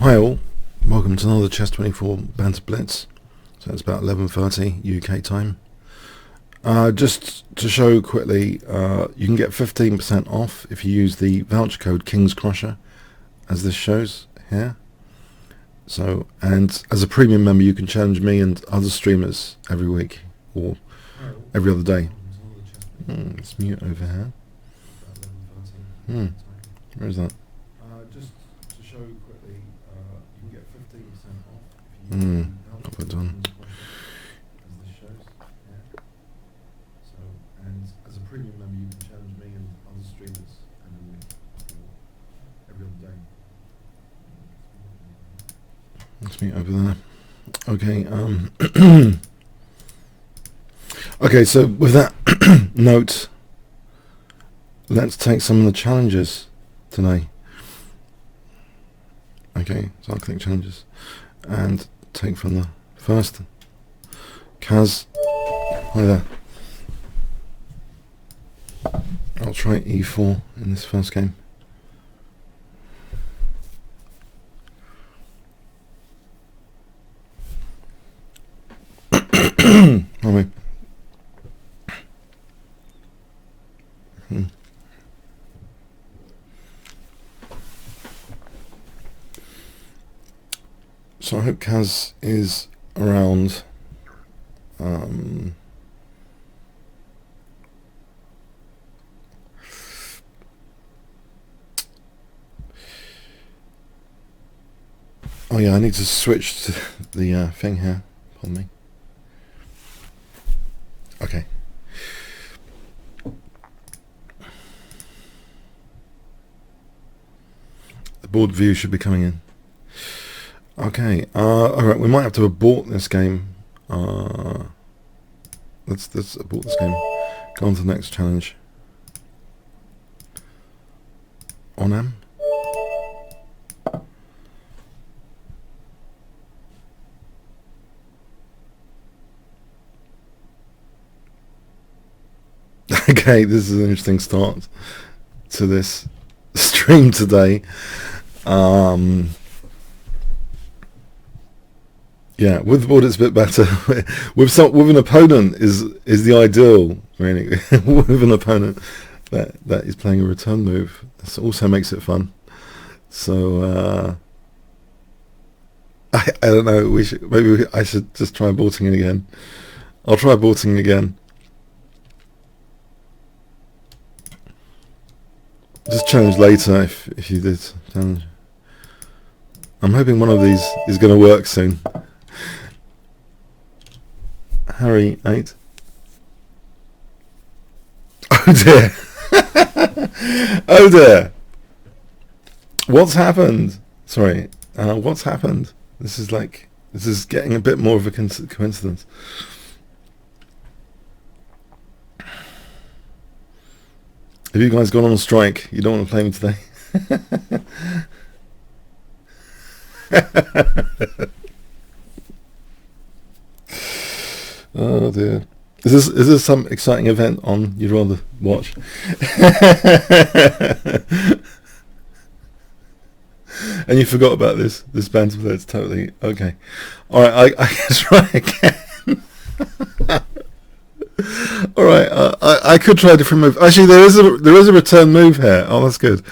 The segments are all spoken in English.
Hi all, welcome to another Chess 24 Banter Blitz. So it's about 11:30 UK time. Just to show quickly, you can get 15% off if you use the voucher code Kingscrusher, as this shows here. So, and as a premium member you can challenge me and other streamers every week or every other day. Let's mute over here. Where is that? Just to show quickly, you can get 15% off if you use what have I done? As this shows, yeah. So, and as a premium member you can challenge me and other streamers every week or every other day. Let's meet over there. Okay, okay, so with that note, let's take some of the challenges today. Okay, so I'll click challenges and take from the first. Kaz, hi there. I'll try e4 in this first game. So I hope Kaz is around. Oh yeah, I need to switch to the thing here. Pardon me. Okay. The board view should be coming in. Okay, alright, we might have to abort this game. Let's abort this game. Go on to the next challenge. On M. Okay, this is an interesting start to this stream today. Yeah, with the board it's a bit better. with an opponent is the ideal, really. With an opponent that is playing a return move, this also makes it fun. So I don't know. Maybe I should just try aborting it again. I'll try aborting again. Just challenge later if you did challenge. I'm hoping one of these is going to work soon. Harry 8. Oh dear. Oh dear. What's happened? Sorry. What's happened? This is getting a bit more of a coincidence. Have you guys gone on a strike? You don't want to play me today? Oh dear. Is this some exciting event on you'd rather watch? And you forgot about this Banter Blitz, totally. Okay. Alright, I can try again. Alright, I could try a different move. Actually there is a return move here. Oh, that's good.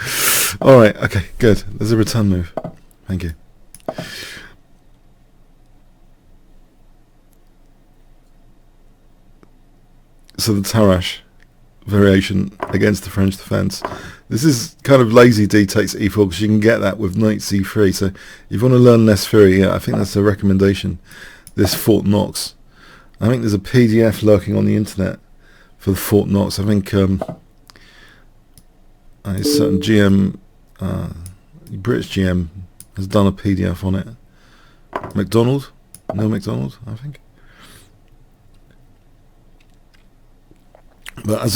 Alright, okay, good. There's a return move. Thank you. So the Tarrasch variation against the French defence. This is kind of lazy d takes e4 because you can get that with knight c3. So if you want to learn less theory, yeah, I think that's a recommendation. This Fort Knox. I think there's a PDF lurking on the internet for the Fort Knox. I think a certain GM, British GM, has done a PDF on it. McDonald? No McDonald, I think. But I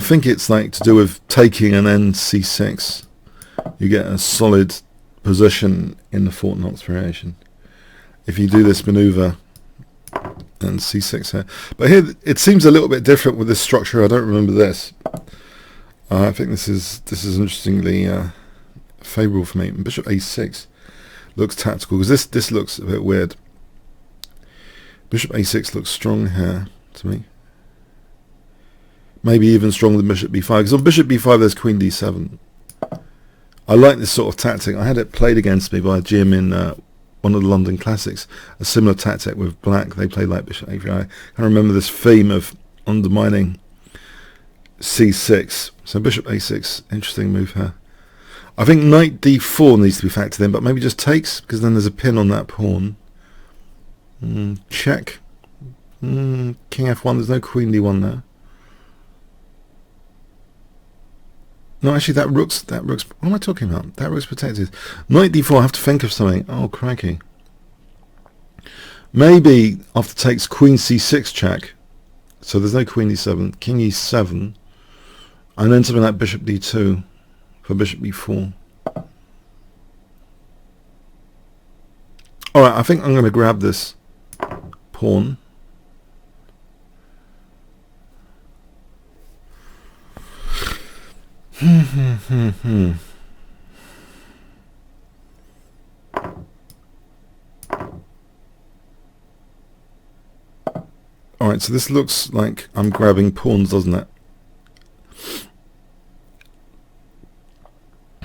think it's like to do with taking and then c6. You get a solid position in the Fort Knox variation. If you do this maneuver and c6 here. But here it seems a little bit different with this structure. I don't remember this. I think this is interestingly favourable for me. Bishop a6. looks tactical, because this looks a bit weird. Bishop a6 looks strong here to me. Maybe even stronger than bishop b5, because on bishop b5 there's queen d7. I like this sort of tactic. I had it played against me by Jim in one of the London Classics, a similar tactic with black. They played like bishop a3. I can remember this theme of undermining c6. So bishop a6, interesting move here. I think knight d4 needs to be factored in, but maybe just takes, because then there's a pin on that pawn. Check. King f1, there's no queen d1 there. No, actually that rook's, what am I talking about? That rook's protected. Knight d4, I have to think of something. Oh, crikey. Maybe after takes queen c6 check. So there's no queen d7, king e7, and then something like bishop d2 for bishop b4. Alright, I think I'm going to grab this pawn. Alright, so this looks like I'm grabbing pawns, doesn't it?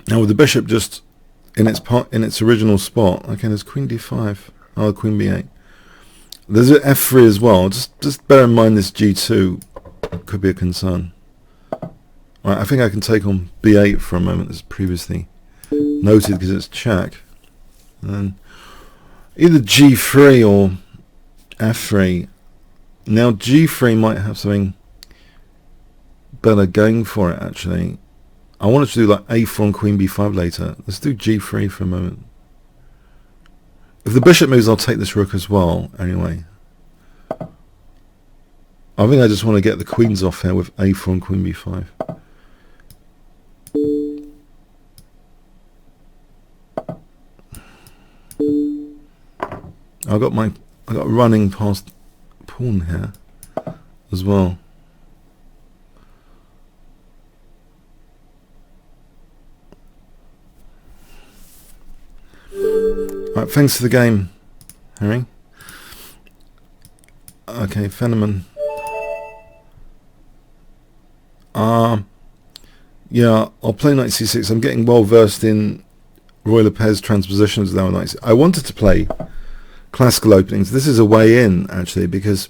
Now with the bishop just in its original spot. Okay, there's queen d5. Oh, queen b8. There's an f3 as well. Just bear in mind this g2 could be a concern. Right, I think I can take on b8 for a moment, as previously noted, because it's check. And then either g3 or f3. Now g3 might have something better going for it, actually. I wanted to do like a4 and queen b5 later. Let's do g3 for a moment. If the bishop moves, I'll take this rook as well, anyway. I think I just want to get the queens off here with a4 and queen b5. I got running past pawn here as well. Right, thanks for the game, Harry. Okay, Fenneman. Yeah, I'll play knight c6. I'm getting well versed in Roy Lopez transpositions now. I wanted to play classical openings. This is a way in, actually, because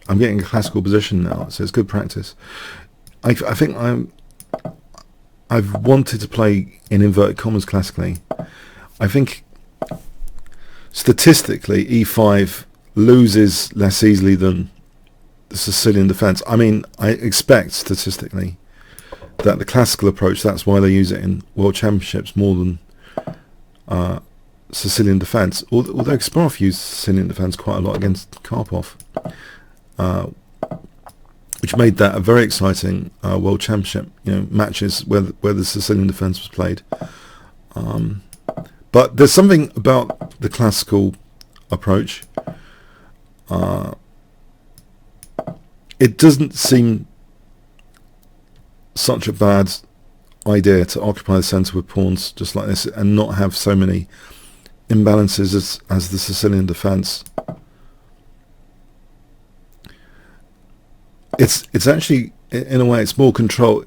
I'm getting a classical position now, so it's good practice. I think I've wanted to play in inverted commas classically. I think statistically e5 loses less easily than the Sicilian defense. I mean, I expect statistically that the classical approach, that's why they use it in world championships more than Sicilian defense. Although Kasparov used Sicilian defense quite a lot against Karpov, which made that a very exciting world championship, matches where the Sicilian defense was played. But there's something about the classical approach. It doesn't seem such a bad idea to occupy the centre with pawns just like this and not have so many imbalances as the Sicilian defence. It's actually, in a way, it's more controlled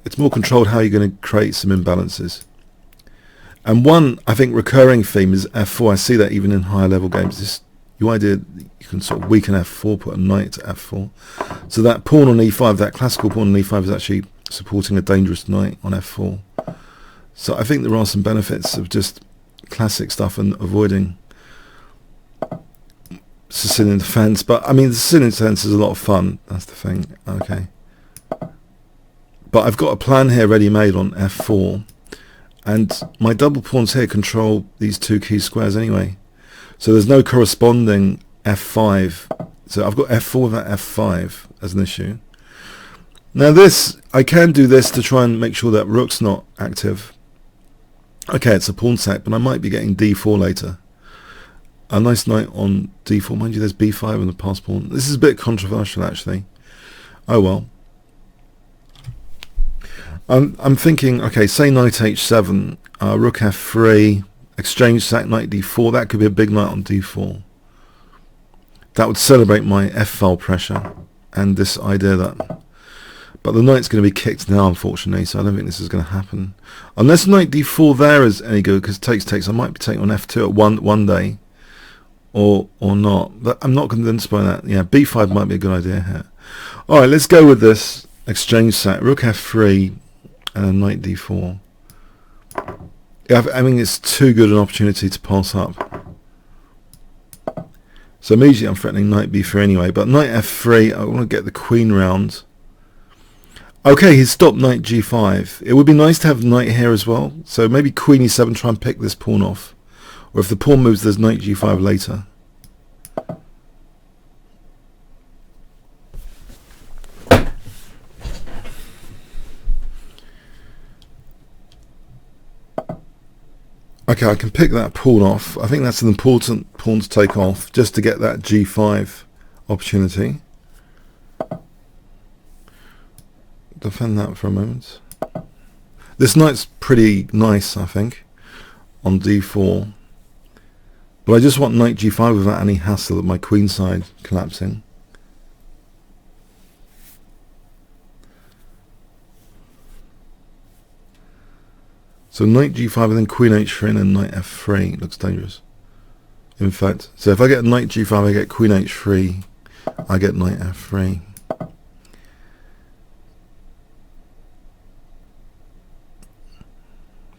how you're going to create some imbalances. And one, I think, recurring theme is f4. I see that even in higher level games. You can sort of weaken f4, put a knight to f4. So that pawn on e5, that classical pawn on e5 is actually supporting a dangerous knight on f4. So I think there are some benefits of just classic stuff and avoiding Sicilian defense. But I mean, the Sicilian defense is a lot of fun. That's the thing. Okay. But I've got a plan here ready-made on f4. And my double pawns here control these two key squares anyway. So there's no corresponding f5. So I've got f4 without f5 as an issue. Now this, I can do this to try and make sure that rook's not active. Okay, it's a pawn sack, but I might be getting d4 later. A nice knight on d4. Mind you, there's b5 on the pass pawn. This is a bit controversial, actually. Oh well. I'm thinking, okay, say knight h7, rook f3, exchange sack, knight d4. That could be a big knight on d4. That would celebrate my f-file pressure and this idea that... But the knight's going to be kicked now, unfortunately, so I don't think this is going to happen. Unless knight d4 there is any good, because takes. I might be taking on f2 at one day, or not. But I'm not convinced by that. Yeah, b5 might be a good idea here. All right, let's go with this exchange sack. Rook f3 and knight d4. Yeah, I mean, it's too good an opportunity to pass up. So immediately I'm threatening knight b3 anyway, but knight f3, I want to get the queen round. Okay, he's stopped knight g5. It would be nice to have knight here as well. So maybe queen e7, try and pick this pawn off. Or if the pawn moves, there's knight g5 later. Okay, I can pick that pawn off. I think that's an important pawn to take off, just to get that g5 opportunity. Defend that for a moment. This knight's pretty nice, I think, on d4. But I just want knight g5 without any hassle of my queen side collapsing. So knight g5 and then queen h3 and then knight f3 looks dangerous. In fact, so if I get knight g5, I get queen h3, I get knight f3.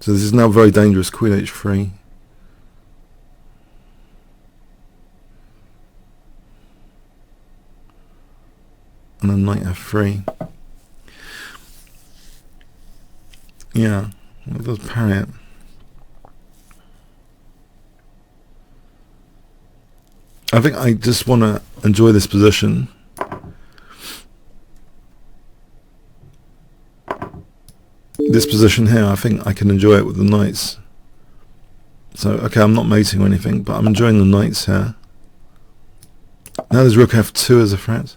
So this is now very dangerous, queen h3. And then knight f3. Yeah, it does parry it. I think I just want to enjoy this position. This position here, I think I can enjoy it with the knights. So, okay, I'm not mating or anything, but I'm enjoying the knights here. Now there's rook f2 as a threat.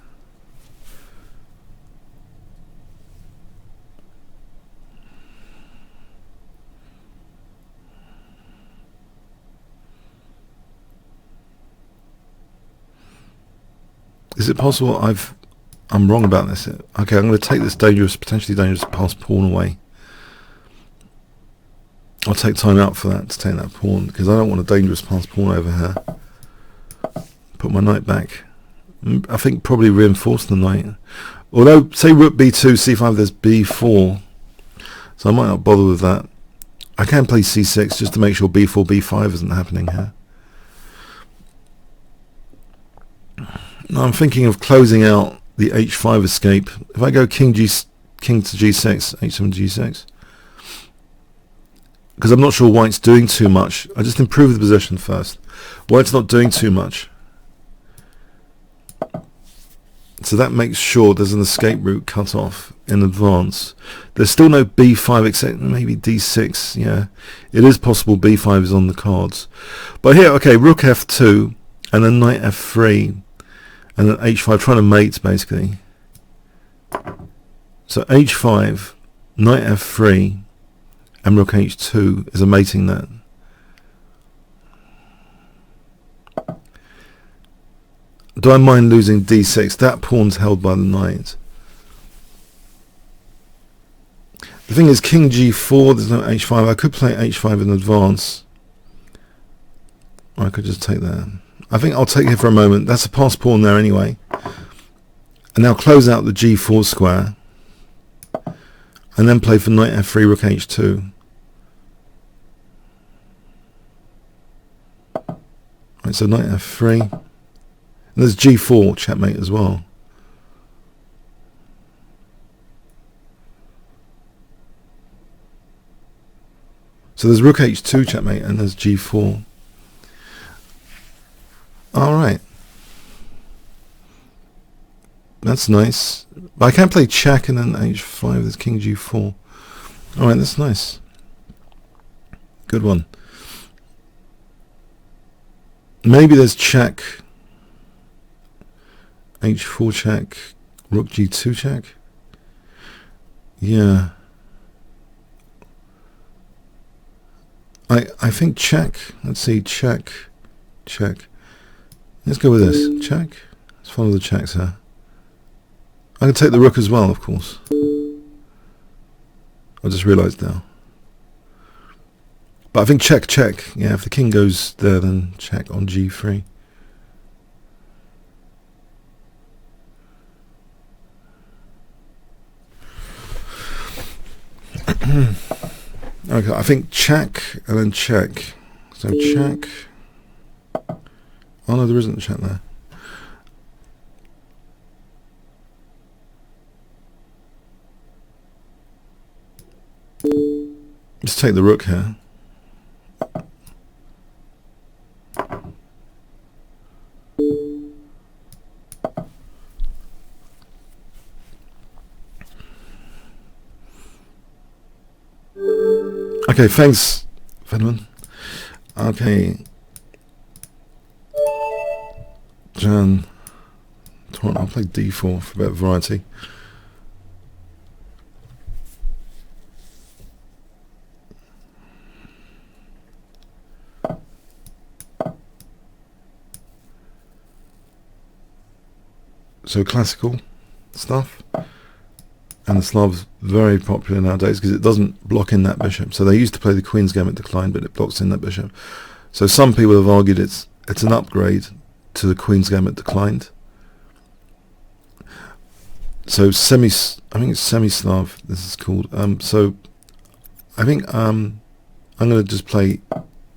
Is it possible I'm wrong about this? Okay, I'm going to take this potentially dangerous passed pawn away. I'll take time out for that, to take that pawn, because I don't want a dangerous passed pawn over here. Put my knight back. I think probably reinforce the knight. Although, say rook b2, c5, there's b4. So I might not bother with that. I can play c6 just to make sure b4, b5 isn't happening here. Now I'm thinking of closing out the h5 escape. If I go king to g6, h7 g6, because I'm not sure white's doing too much. I just improve the position first. White's not doing too much, so that makes sure there's an escape route cut off in advance. There's still no b5 except maybe d6. Yeah, it is possible b5 is on the cards, but here, okay, rook f2 and then knight f3 and then h5, trying to mate basically. So h5, knight f3 and rook h2 is a mating net. Do I mind losing d6? That pawn's held by the knight. The thing is, king g4, there's no h5. I could play h5 in advance. Or I could just take that. I think I'll take it for a moment. That's a passed pawn there anyway. And now close out the g4 square. And then play for knight f3, rook h2. Right, so knight f3. And there's g4, checkmate as well. So there's rook h2, checkmate, and there's g4. Alright. That's nice. But I can play check and then h5, there's king g4. Alright, that's nice. Good one. Maybe there's check, h4 check, rook g2 check. Yeah. I think check. Let's see, check. Let's go with this. Check. Let's follow the checks here. I can take the rook as well, of course. I just realised now. But I think check. Yeah, if the king goes there, then check on g3. Okay, I think check and then check. So check. Oh no, there isn't a check there. Let's take the rook here. Okay, thanks, Fenman. Okay. Jan. I'll play d4 for a bit of variety. So classical stuff. And the Slav's very popular nowadays because it doesn't block in that bishop. So they used to play the Queen's Gambit Decline, but it blocks in that bishop. So some people have argued it's an upgrade to the Queen's Gambit Declined. So I think it's semi-Slav. This is called. So I think I'm going to just play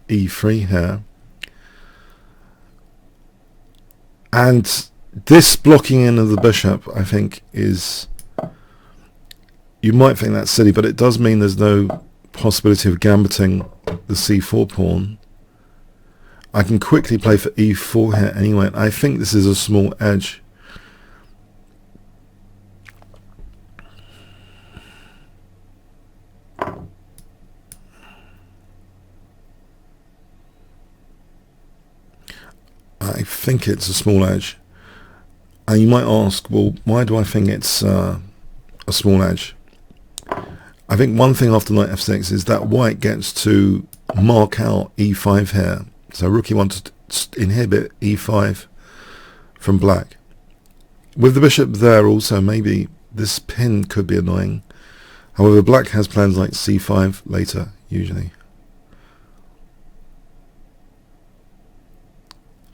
e3 here, and this blocking in of the bishop, I think, is. You might think that's silly, but it does mean there's no possibility of gambiting the c4 pawn. I can quickly play for e4 here anyway. I think this is a small edge. I think it's a small edge. And you might ask, well, why do I think it's a small edge? I think one thing after knight f6 is that white gets to mark out e5 here. So rook e1 to inhibit e5 from black. With the bishop there also, maybe this pin could be annoying. However, black has plans like c5 later, usually.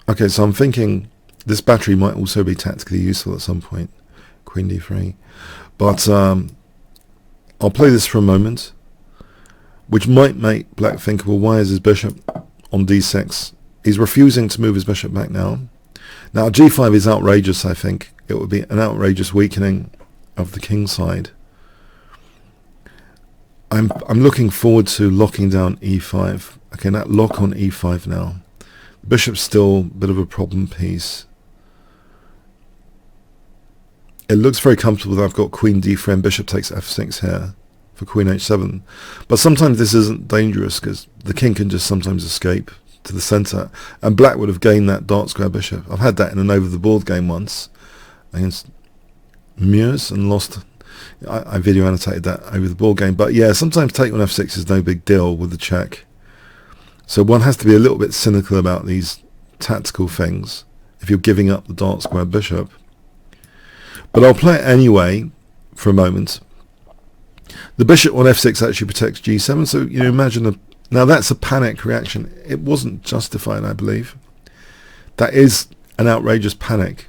Okay, so I'm thinking this battery might also be tactically useful at some point. Queen d3. But I'll play this for a moment, which might make black think, well, why is his bishop on d6? He's refusing to move his bishop back now. Now g5 is outrageous, I think. It would be an outrageous weakening of the king side. I'm looking forward to locking down e5. Okay, that lock on e5 now. The bishop's still a bit of a problem piece. It looks very comfortable that I've got queen d3 and bishop takes f6 here for queen h7. But sometimes this isn't dangerous because the king can just sometimes escape to the centre. And black would have gained that dark square bishop. I've had that in an over-the-board game once against Mears and lost. I video annotated that over the board game. But yeah, sometimes take on f6 is no big deal with the check. So one has to be a little bit cynical about these tactical things if you're giving up the dark square bishop. But I'll play it anyway for a moment. The bishop on f6 actually protects g7, so you know, imagine now that's a panic reaction. It wasn't justified, I believe. That is an outrageous panic.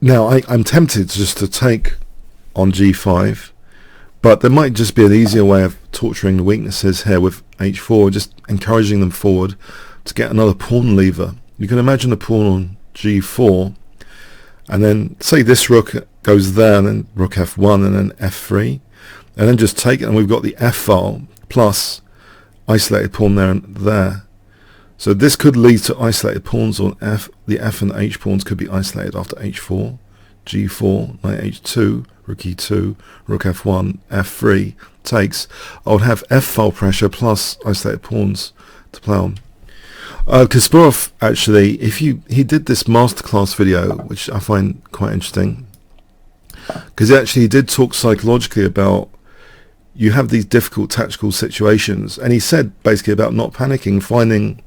Now I'm tempted just to take on g5. But there might just be an easier way of torturing the weaknesses here with h4, just encouraging them forward to get another pawn lever. You can imagine a pawn on g4, and then say this rook goes there, and then rook f1, and then f3, and then just take it, and we've got the f file plus isolated pawn there and there. So this could lead to isolated pawns on f. The f and h pawns could be isolated after h4, g4, knight h2, rook e2, rook f1, f3 takes. I would have f file pressure plus isolated pawns to play on. Kasparov, actually, he did this masterclass video, which I find quite interesting, because actually he did talk psychologically about you have these difficult tactical situations, and he said basically about not panicking, finding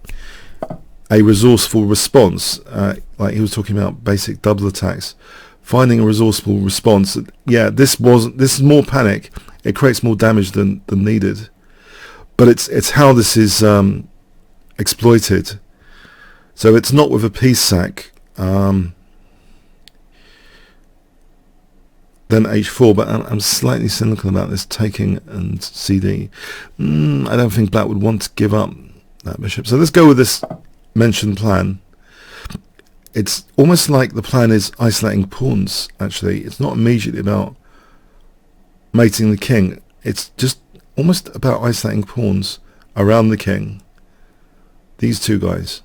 a resourceful response, like he was talking about basic double attacks, finding a resourceful response. Yeah, this is more panic. It creates more damage than needed, but it's how this is exploited. So it's not with a peace sack, then h4, but I'm slightly cynical about this taking and CD. I don't think Black would want to give up that bishop. So let's go with this mentioned plan. It's almost like the plan is isolating pawns, actually. It's not immediately about mating the king. It's just almost about isolating pawns around the king. These two guys.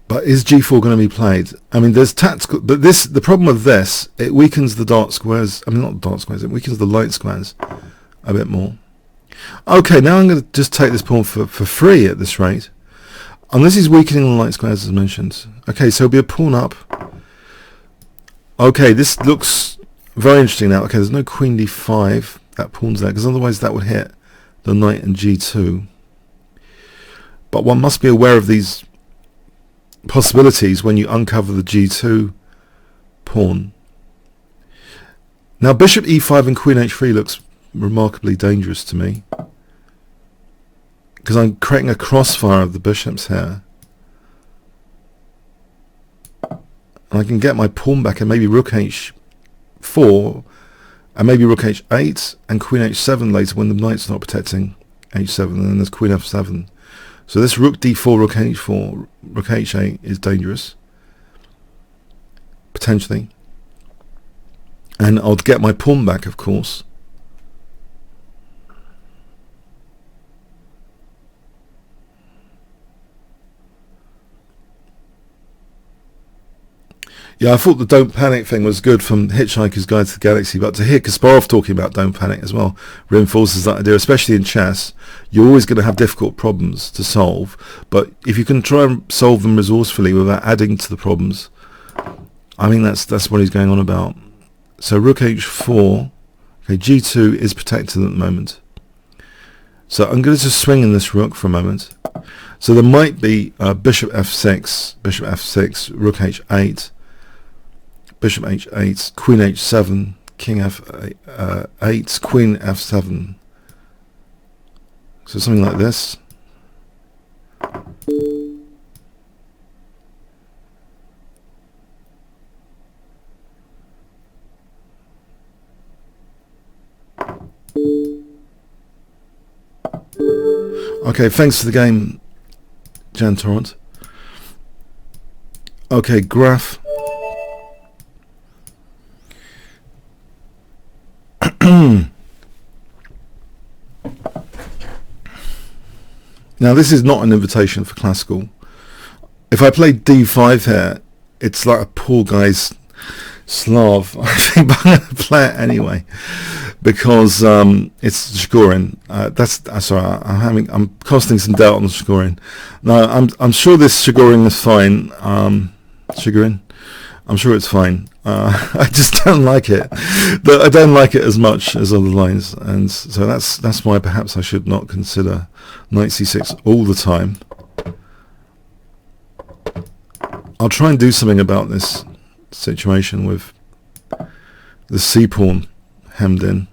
But is g4 going to be played? I mean, there's tactical, but the problem with this, it weakens the dark squares. I mean, not dark squares. It weakens the light squares a bit more. Okay, now I'm going to just take this pawn for free at this rate. Unless he's weakening the light squares, as mentioned. Okay, so it'll be a pawn up. Okay, this looks very interesting now. Okay, there's no queen d5. That pawn's there, because otherwise that would hit the knight and g2. But one must be aware of these possibilities when you uncover the g2 pawn. Now bishop e5 and queen h3 looks remarkably dangerous to me, because I'm creating a crossfire of the bishops here, and I can get my pawn back, and maybe rook h4 and maybe rook h8 and queen h7 later when the knight's not protecting h7, and then there's queen f7. So this rook d4, rook h4, rook h8 is dangerous, potentially. And I'll get my pawn back, of course. Yeah, I thought the don't panic thing was good from Hitchhiker's Guide to the Galaxy, but to hear Kasparov talking about don't panic as well reinforces that idea, especially in chess. You're always going to have difficult problems to solve, but if you can try and solve them resourcefully without adding to the problems, I mean, that's what he's going on about. So rook h4, okay, g2 is protected at the moment. So I'm going to just swing in this rook for a moment. So there might be bishop f6, rook h8, bishop h8, queen h7, king f8, queen f7. So something like this. Okay, thanks for the game, Jan Torrent. Okay, graph. Now this is not an invitation for classical. If I play d5 here, it's like a poor guy's Slav. I think, but I'm going to play it anyway because it's Chigorin. Sorry, I'm casting some doubt on the Chigorin. No, I'm sure this Chigorin is fine. Chigorin, I'm sure it's fine. I just don't like it. I don't like it as much as other lines, and so that's why perhaps I should not consider knight c6 all the time. I'll try and do something about this situation with the c pawn hemmed in.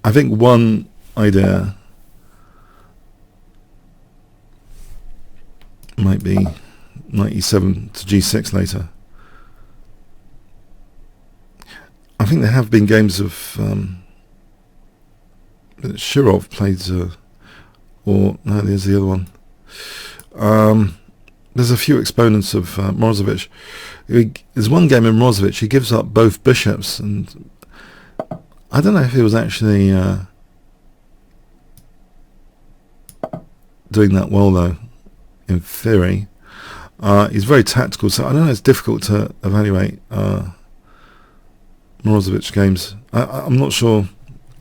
I think one idea might be knight e7 to g6 later. I think there have been games of Shirov played, or no, there's the other one. There's a few exponents of Morozevich. There's one game in Morozevich, he gives up both bishops, and I don't know if it was actually doing that well though, in theory. He's very tactical, so I don't know, it's difficult to evaluate Morozovich games. I'm not sure.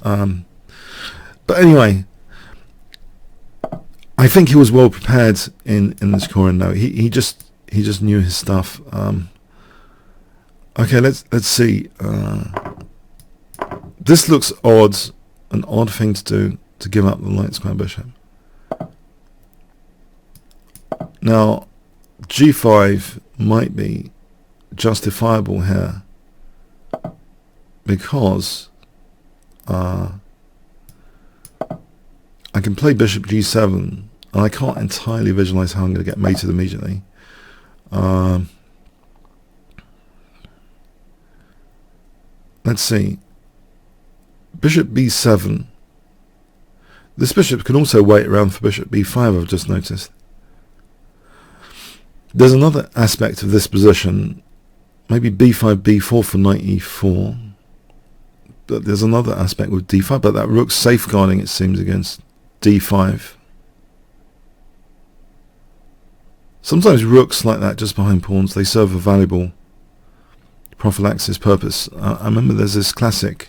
But anyway, I think he was well prepared in this scoring though. He just knew his stuff. Okay, let's see. This looks odd, an odd thing to do, to give up the light square bishop. Now, g5 might be justifiable here because I can play bishop g7, and I can't entirely visualize how I'm going to get mated immediately. Let's see. Bishop b7. This bishop can also wait around for bishop b5, I've just noticed. There's another aspect of this position, maybe b5, b4 for knight e4. But there's another aspect with d5, but that rook's safeguarding, it seems, against d5. Sometimes rooks like that just behind pawns, they serve a valuable prophylaxis purpose. I remember there's this classic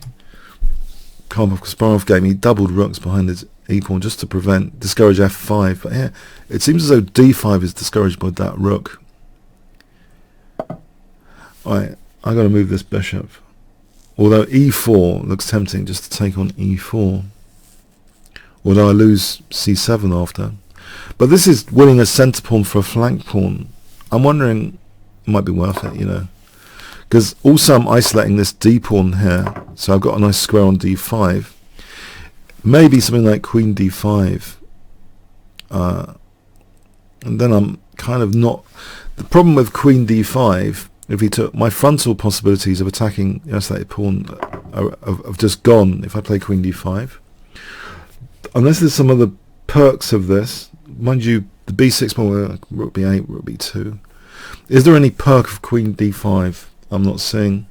Karpov-Kasparov game, he doubled rooks behind his e-pawn just to discourage f5, but here it seems as though d5 is discouraged by that rook. Alright, I got to move this bishop, although e4 looks tempting just to take on e4, although I lose c7 after. But this is winning a centre pawn for a flank pawn. I'm wondering, it might be worth it, you know, because also I'm isolating this d pawn here, so I've got a nice square on d5. Maybe something like queen d5, and then I'm kind of not. The problem with queen d5, if he took my frontal possibilities of attacking the isolated pawn, have just gone if I play queen d5. Unless there's some other perks of this, mind you, the b6 pawn, rook b8, rook b2. Is there any perk of queen d5? I'm not seeing.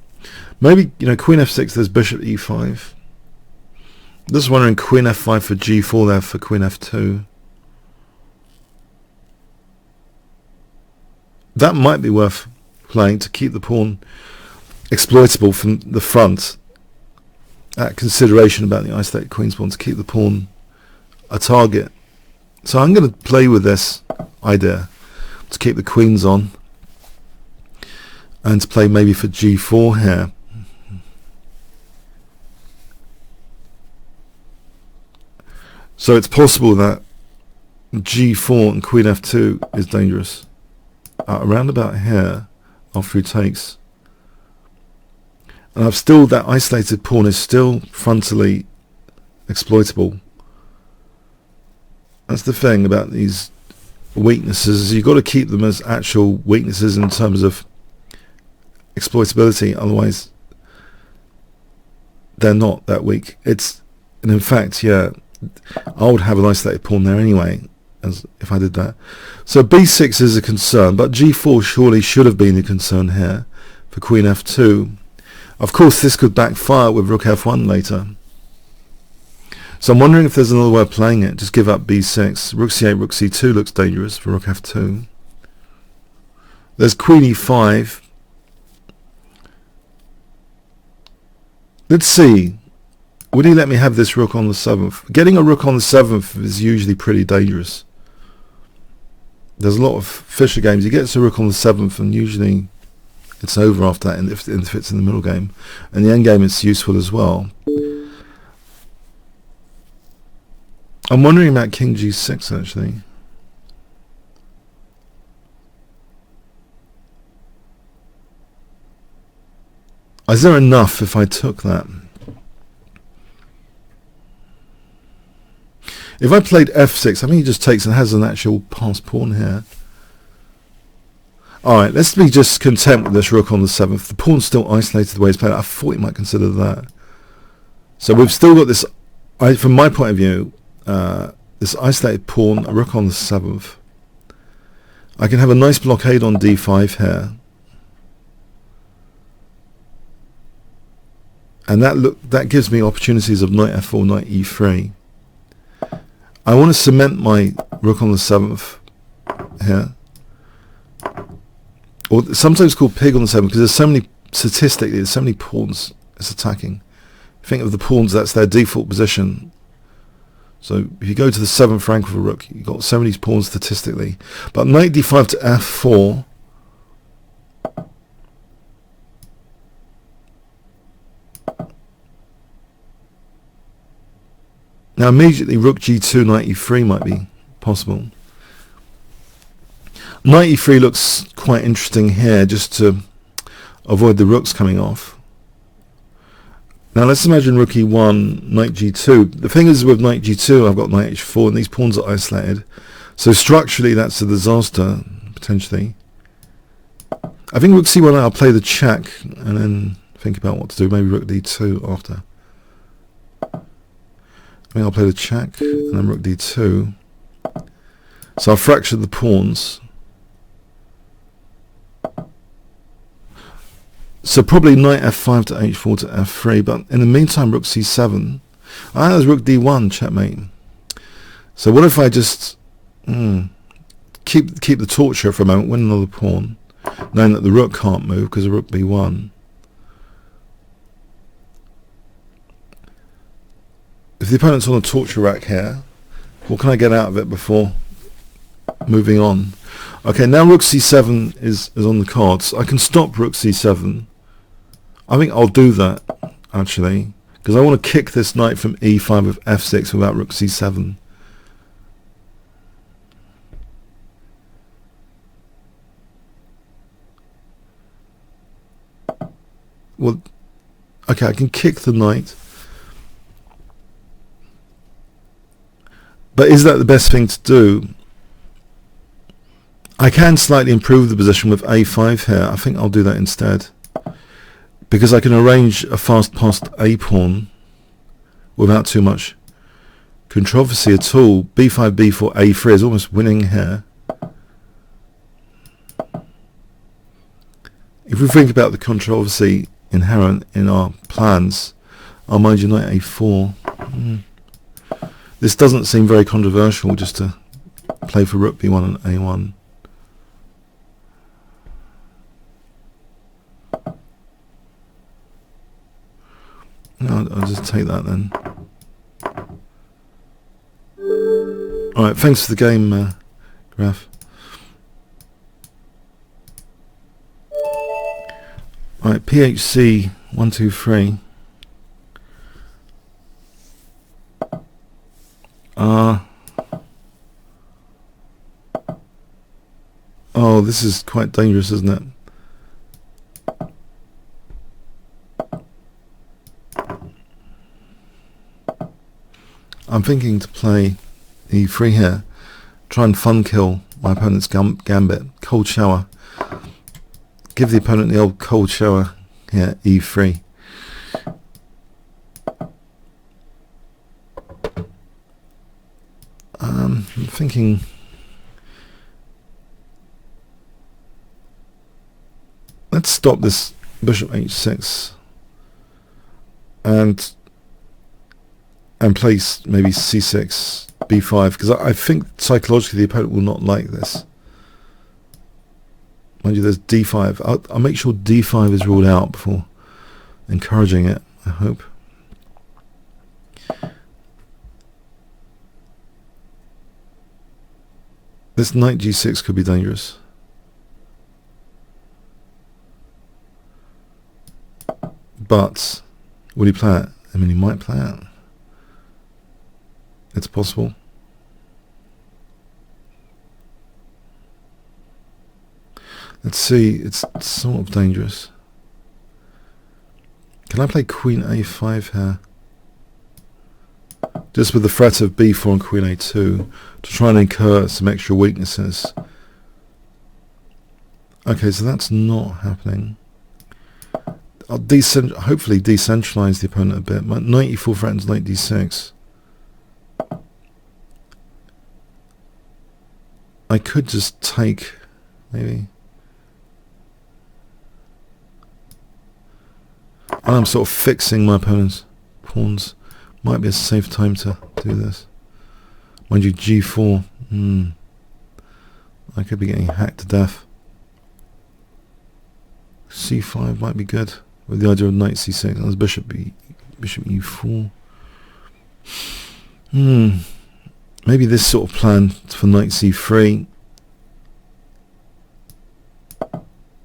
Maybe, you know, queen f6, there's bishop e5. Just wondering, queen f5 for g4 there for queen f2. That might be worth playing to keep the pawn exploitable from the front. That consideration about the isolated queen's pawn, to keep the pawn a target. So I'm going to play with this idea to keep the queens on, and to play maybe for g4 here. So it's possible that g4 and queen f2 is dangerous. Around about here, after he takes. And I've still, that isolated pawn is still frontally exploitable. That's the thing about these weaknesses, you've got to keep them as actual weaknesses in terms of exploitability, otherwise they're not that weak. And in fact, yeah, I would have an isolated pawn there anyway, as if I did that. So b6 is a concern, but g4 surely should have been a concern here for queen f2. Of course, this could backfire with rook f1 later. So I'm wondering if there's another way of playing it. Just give up b6. Rook c8, rook c2 looks dangerous for rook f2. There's queen e5. Let's see. Would he let me have this rook on the 7th? Getting a rook on the 7th is usually pretty dangerous. There's a lot of Fischer games. He gets a rook on the 7th and usually it's over after that, and if it's in the middle game. And the end game it's useful as well. I'm wondering about king g6 actually. Is there enough if I took that? If I played f6, I mean he just takes and has an actual passed pawn here. Alright, let's be just content with this rook on the 7th. The pawn's still isolated the way it's played. I thought he might consider that. So we've still got this, from my point of view, this isolated pawn, a rook on the 7th. I can have a nice blockade on d5 here. And that gives me opportunities of knight f4, knight e3. I want to cement my rook on the 7th here, or sometimes called pig on the 7th, because there's so many, statistically, there's so many pawns it's attacking. Think of the pawns, that's their default position. So if you go to the 7th rank with a rook, you've got so many pawns statistically. But knight d5 to f4, now immediately rook g2, knight e3 might be possible. Knight e3 looks quite interesting here, just to avoid the rooks coming off. Now let's imagine rook e1, knight g2. The thing is, with knight g2 I've got knight h4 and these pawns are isolated. So structurally that's a disaster, potentially. I think rook c1, I'll play the check and then think about what to do. Maybe rook d2 after. I think I'll play the check and then rook d2. So I'll fracture the pawns. So probably knight f5 to h4 to f3, but in the meantime rook c7. Ah, there's rook d1, checkmate. So what if I just keep the torture for a moment, win another pawn, knowing that the rook can't move because of rook b1. If the opponent's on a torture rack here, what can I get out of it before moving on? Okay, now rook c7 is on the cards. I can stop rook c7. I think I'll do that, actually, because I want to kick this knight from e5 with f6 without rook c7. Well, okay, I can kick the knight. But is that the best thing to do? I can slightly improve the position with a5 here. I think I'll do that instead, because I can arrange a fast passed a pawn without too much controversy at all. b5, b4, a3 is almost winning here. If we think about the controversy inherent in our plans, I'll mind you knight a4. This doesn't seem very controversial, just to play for rook b1 and a1. No, I'll just take that then. Alright, thanks for the game, Graf. Alright, PHC 123. Oh, this is quite dangerous, isn't it? I'm thinking to play e3 here, try and fun kill my opponent's gambit, cold shower. Give the opponent the old cold shower here, e3. I'm thinking let's stop this bishop h6 and place maybe c6, b5, because I think psychologically the opponent will not like this. Mind you, there's d5. I'll make sure d5 is ruled out before encouraging it, I hope. This knight g6 could be dangerous. But will he play it? I mean, he might play it. It's possible. Let's see, it's sort of dangerous. Can I play queen a5 here? Just with the threat of b4 and queen a2 to try and incur some extra weaknesses. Okay, so that's not happening. I'll hopefully decentralize the opponent a bit. My knight e4 threatens knight d6. I could just take, maybe. And I'm sort of fixing my opponent's pawns. Might be a safe time to do this. Mind you, g4. I could be getting hacked to death. c5 might be good with the idea of knight c6. That's bishop e4. Maybe this sort of plan for knight c3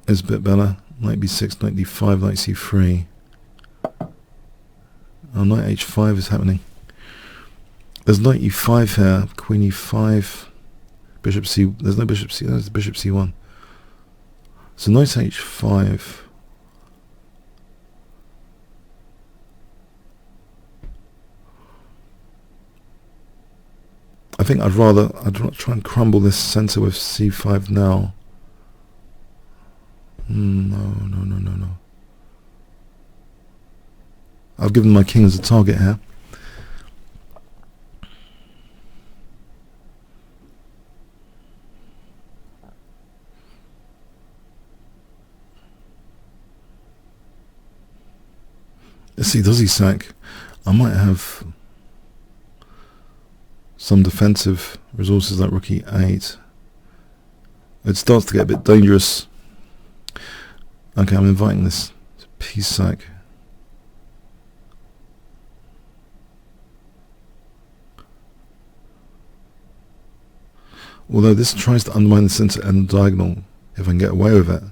is a bit better. Knight b6, knight d5, knight c3. Oh, knight h5 is happening. There's knight e5 here, queen e5, bishop c. There's no bishop c. There's the bishop c1. So knight h5. I think I'd try and crumble this center with c5 now. No. I've given my king as a target here. Let's see, does he sack? I might have some defensive resources like rook e8. It starts to get a bit dangerous. Okay, I'm inviting this piece sack. Although this tries to undermine the center and the diagonal, if I can get away with it.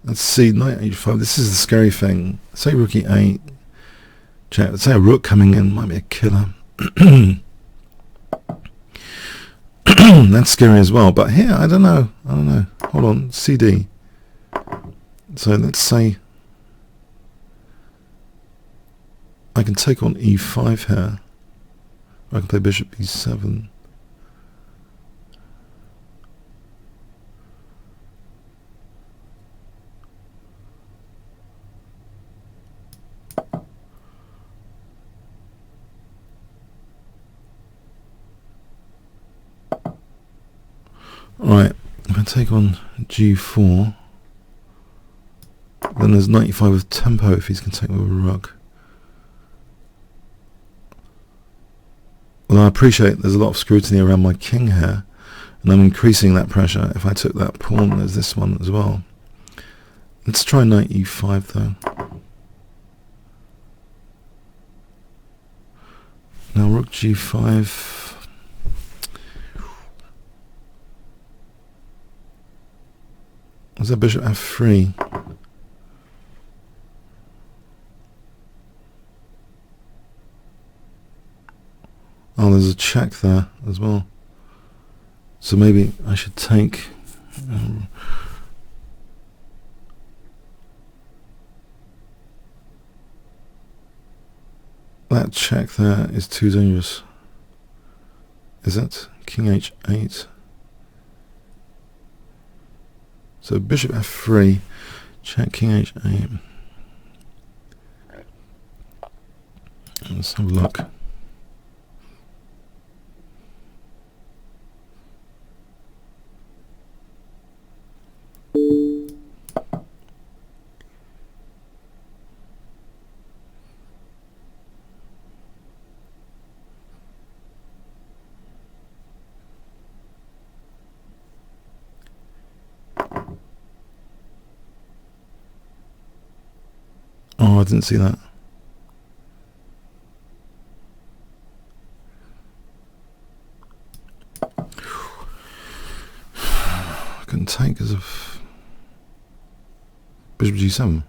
Let's see, knight h5. This is the scary thing. Say rook e8. Check. Let's say a rook coming in might be a killer. That's scary as well. But here, I don't know. Hold on, cd. So let's say I can take on e5 here. I can play bishop e7. Right, if I take on g4, then there's 95 with tempo if he's going to take with a rook. Well, I appreciate there's a lot of scrutiny around my king here, and I'm increasing that pressure. If I took that pawn, there's this one as well. Let's try knight e5 though. Now rook g5. Is that bishop f3? Oh, there's a check there as well. So maybe I should take that check there is too dangerous. Is it? King h8. So bishop f3, check king h8. Let's have a look. Oh, I didn't see that. I couldn't take because of bishop g7.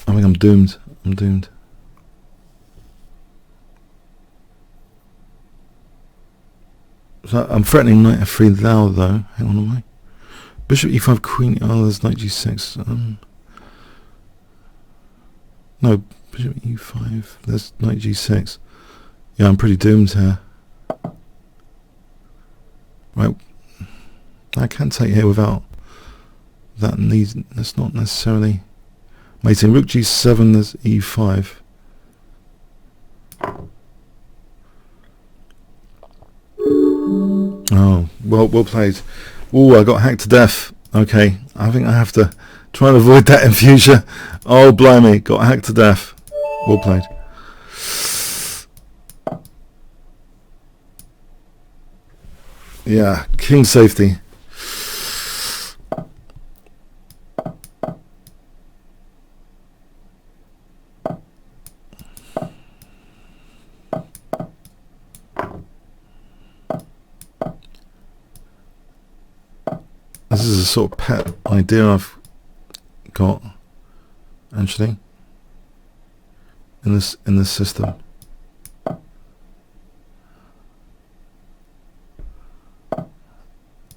I think I'm doomed. So I'm threatening knight f3 now though. Hang on a minute. Bishop e5, queen. Oh, there's knight g6. No, bishop e5. There's knight g6. Yeah, I'm pretty doomed here. Right, I can take here without that need. That's not necessarily mating. Rook g7. There's e5. Oh, well played. Oh, I got hacked to death. Okay, I think I have to Try and avoid that in future. Oh, blimey. Got hacked to death. Well played. Yeah, king safety. This is a sort of pet idea I've got, actually, in this system.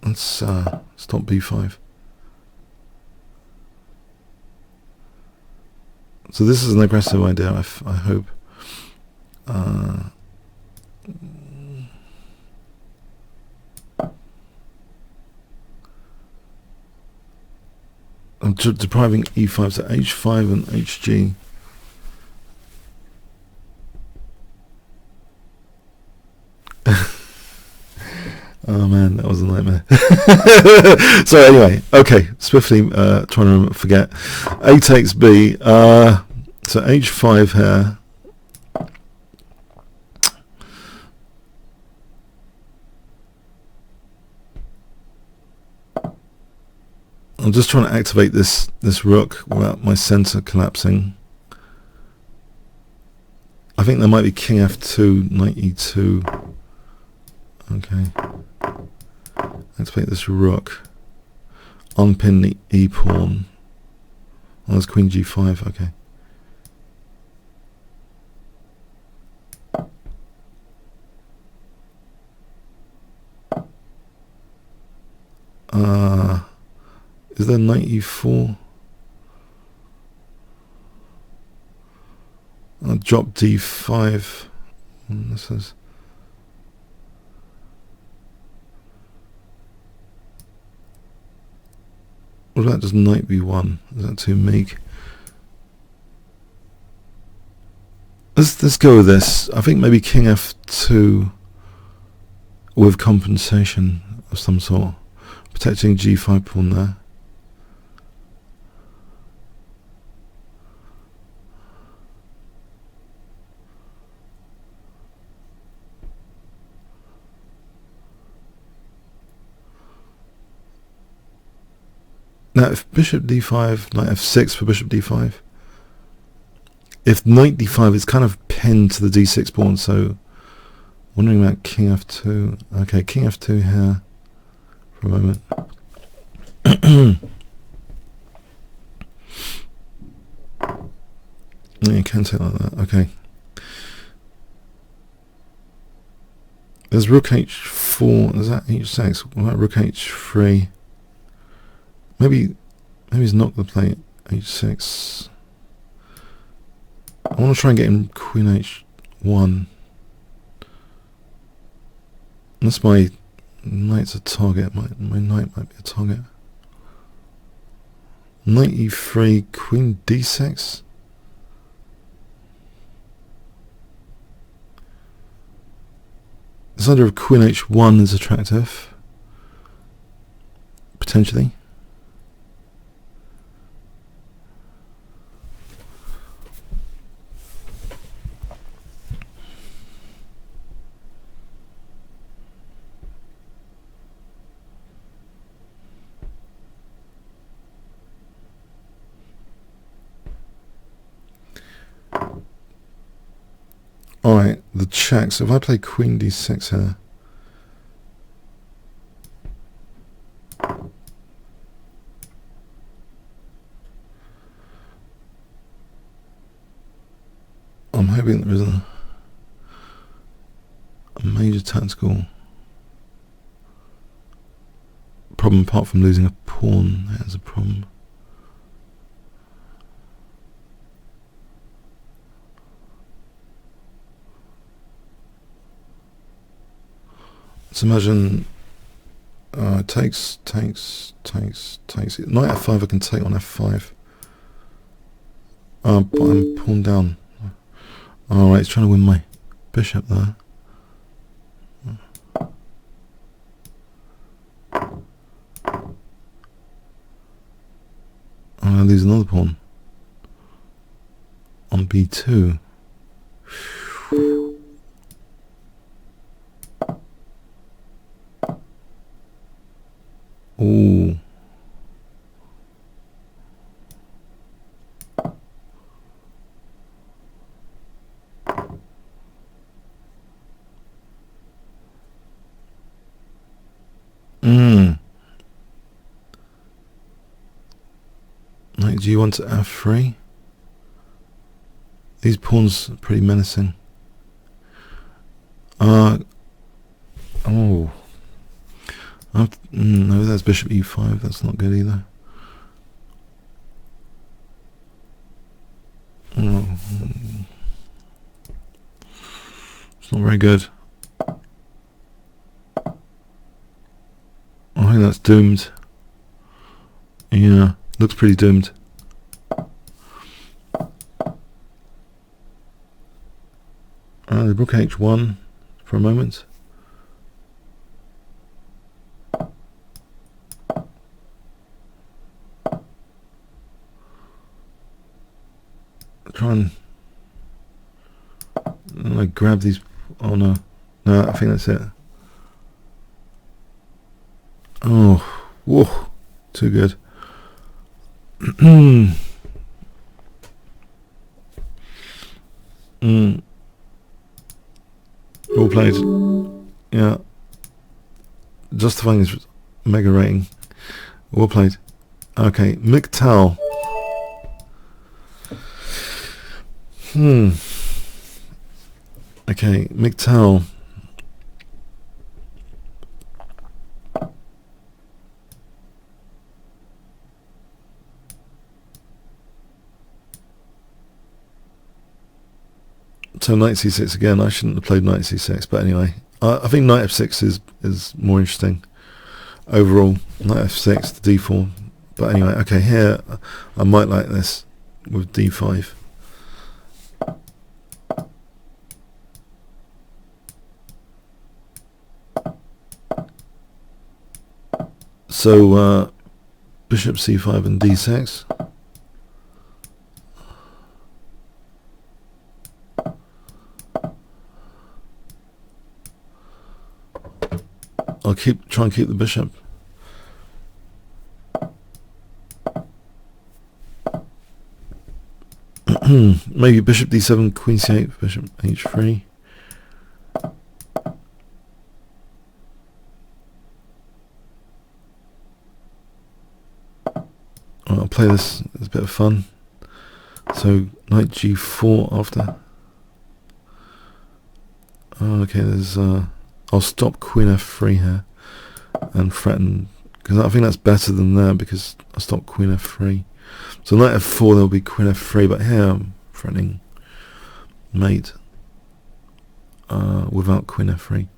Let's stop b5. So this is an aggressive idea, I hope. I'm depriving e5, so h5 and hg. Oh man, that was a nightmare. So anyway, okay, swiftly trying to forget. A takes b, so h5 here. I'm just trying to activate this rook without my center collapsing. I think there might be king f2, knight e2. Okay. Activate this rook. Unpin the e pawn. Oh, there's queen g5. Okay. Is there knight e4? I'll drop d5. This is. What about just knight b1? Is that too meek? Let's go with this. I think maybe king f2 with compensation of some sort, protecting g5 pawn there. Now if bishop d5, knight f6 for bishop d5. If knight d5 is kind of pinned to the d6 pawn, so wondering about king f2. Okay, king f2 here for a moment. Yeah, you can take like that. Okay. There's rook h4. Is that h6? What about rook h3? Maybe he's not going to play h6. I want to try and get him queen h1. Unless my knight's a target. My knight might be a target. Knight e3, queen d6. This idea of queen h1 is attractive. Potentially. Alright, the check. So if I play queen d6 here, I'm hoping there isn't a major tactical problem apart from losing a pawn. There's a problem. Let's imagine takes. Knight f5 I can take on f5. But I'm pawn down. Alright, he's trying to win my bishop there. I lose another pawn on b2. Ooh. Knight g1 to f3. These pawns are pretty menacing. Oh. No, that's bishop e5. That's not good either. Oh. It's not very good. I think that's doomed. Yeah, looks pretty doomed. The rook h1 for a moment. Try and like grab these. Oh no, I think that's it. Oh, whoa, too good. Well played. Yeah, justifying his mega rating. Well played. Okay, McTowell. Okay, McTowell. So knight c6 again. I shouldn't have played knight c6, but anyway, I think knight f6 is more interesting overall. Knight f6 to d4. But anyway, okay, here I might like this with d5. So bishop c5 and d6. I'll try and keep the bishop. Maybe bishop d7, queen c8, bishop h3. I'll play this as a bit of fun. So knight g4 after. Oh, okay, there's I'll stop queen f3 here and threaten, because I think that's better than that, because I stopped queen f3. So knight f4 there'll be queen f3, but here I'm threatening mate without queen f3.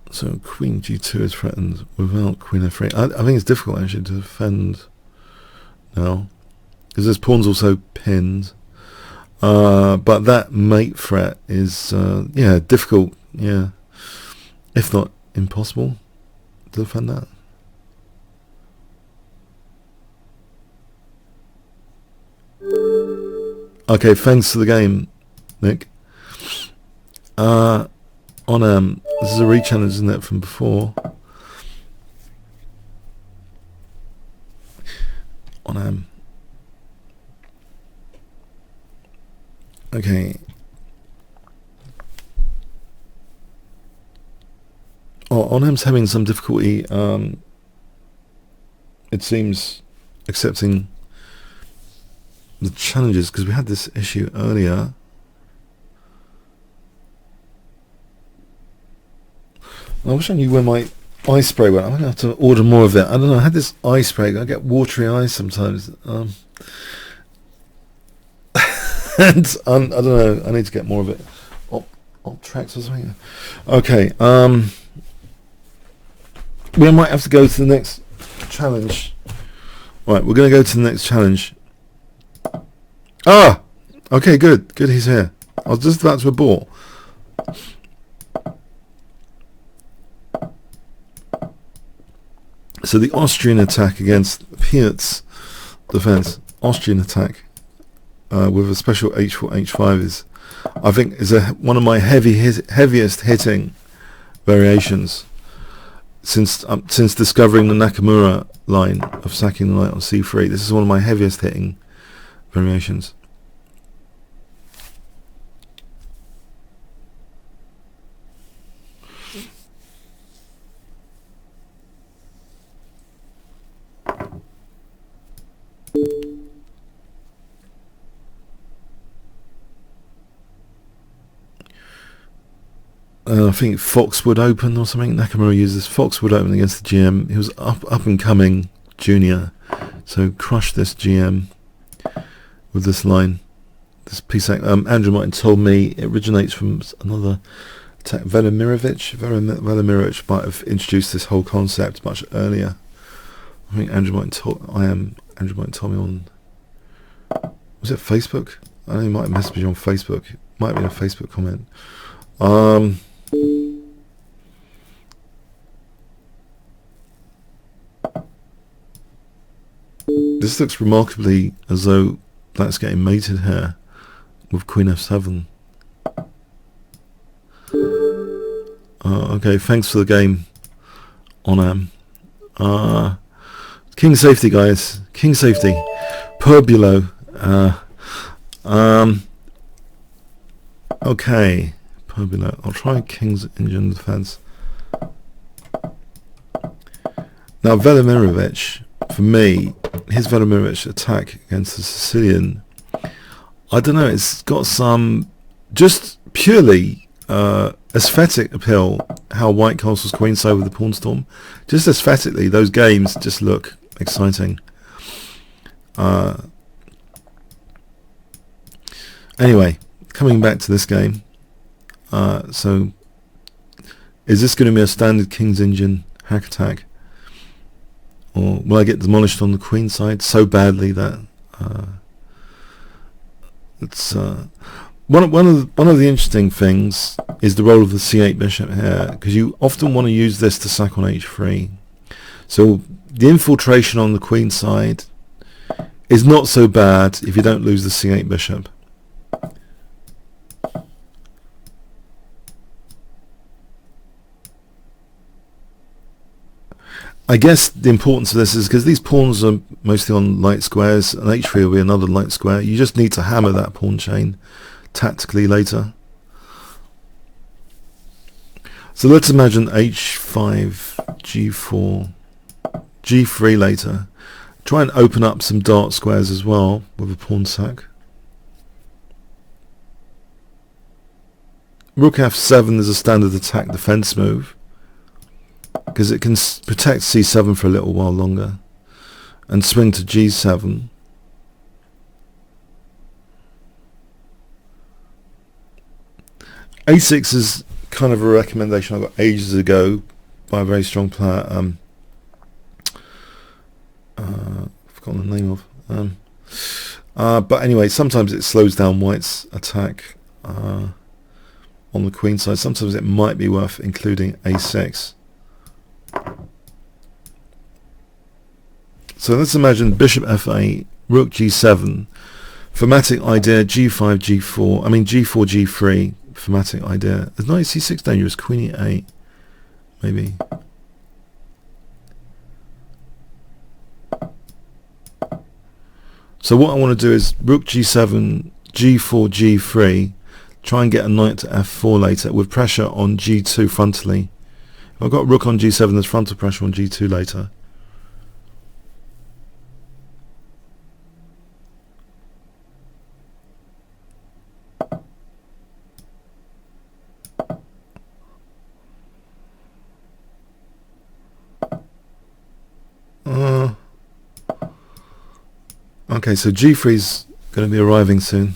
So queen g2 is threatened without queen f3. I think it's difficult actually to defend now, because this pawn's also pinned. But that mate threat is yeah, difficult, yeah, if not impossible to defend that. Okay, thanks for the game, Nick. On this is a re-challenge, isn't it, from before? On okay. Oh, Onam's having some difficulty. It seems accepting the challenges, because we had this issue earlier. I wish I knew where my eye spray went. I'm going to have to order more of it. I don't know. I had this eye spray. I get watery eyes sometimes. And I don't know. I need to get more of it. Tracks or something. Okay. We might have to go to the next challenge. Right, we're going to go to the next challenge. Ah! Okay, good. Good, he's here. I was just about to abort. So the Austrian attack against Piot's defense. Austrian attack with a special H4, H5 is, I think, is one of my heaviest hitting variations since discovering the Nakamura line of sacking the knight on C3. This is one of my heaviest hitting variations. I think Foxwood Open or something. Nakamura uses Foxwood Open against the GM. He was up and coming junior, so crushed this GM with this line. This piece. Andrew Martin told me it originates from another attack. Velimirovich might have introduced this whole concept much earlier. I think Andrew Martin told me on, was it Facebook? I know he might have messaged me on Facebook. It might have been a Facebook comment. This looks remarkably as though that's getting mated here with Queen F7. Okay, thanks for the game, Onam. King safety, guys. King safety. Purbulo. Okay. Purbulo. I'll try King's Indian defense. Now, Velimirovich, for me, his Velimirovich attack against the Sicilian, I don't know, it's got some just purely aesthetic appeal, how White castles queenside with the pawn storm. Just aesthetically, those games just look exciting. Anyway, coming back to this game, so is this going to be a standard King's Indian hack attack, or will I get demolished on the queen side so badly that it's one of the interesting things is the role of the c8 bishop here, because you often want to use this to sack on h3. So the infiltration on the queen side is not so bad if you don't lose the c8 bishop. I guess the importance of this is because these pawns are mostly on light squares, and h3 will be another light square. You just need to hammer that pawn chain tactically later. So let's imagine h5, g4, g3 later. Try and open up some dark squares as well with a pawn sack. Rook f7 is a standard attack defense move, because it can protect c7 for a little while longer, and swing to g7. a6 is kind of a recommendation I got ages ago by a very strong player. I've forgotten the name of. But anyway, sometimes it slows down White's attack on the queen side. Sometimes it might be worth including a6. So let's imagine bishop f8, rook g7, thematic idea g5, g4, I mean g4, g3, thematic idea. Is knight c6 dangerous? Queen e8, maybe. So what I want to do is rook g7, g4, g3, try and get a knight to f4 later with pressure on g2 frontally. If I've got rook on g7, there's frontal pressure on g2 later. Okay, so g3 is going to be arriving soon.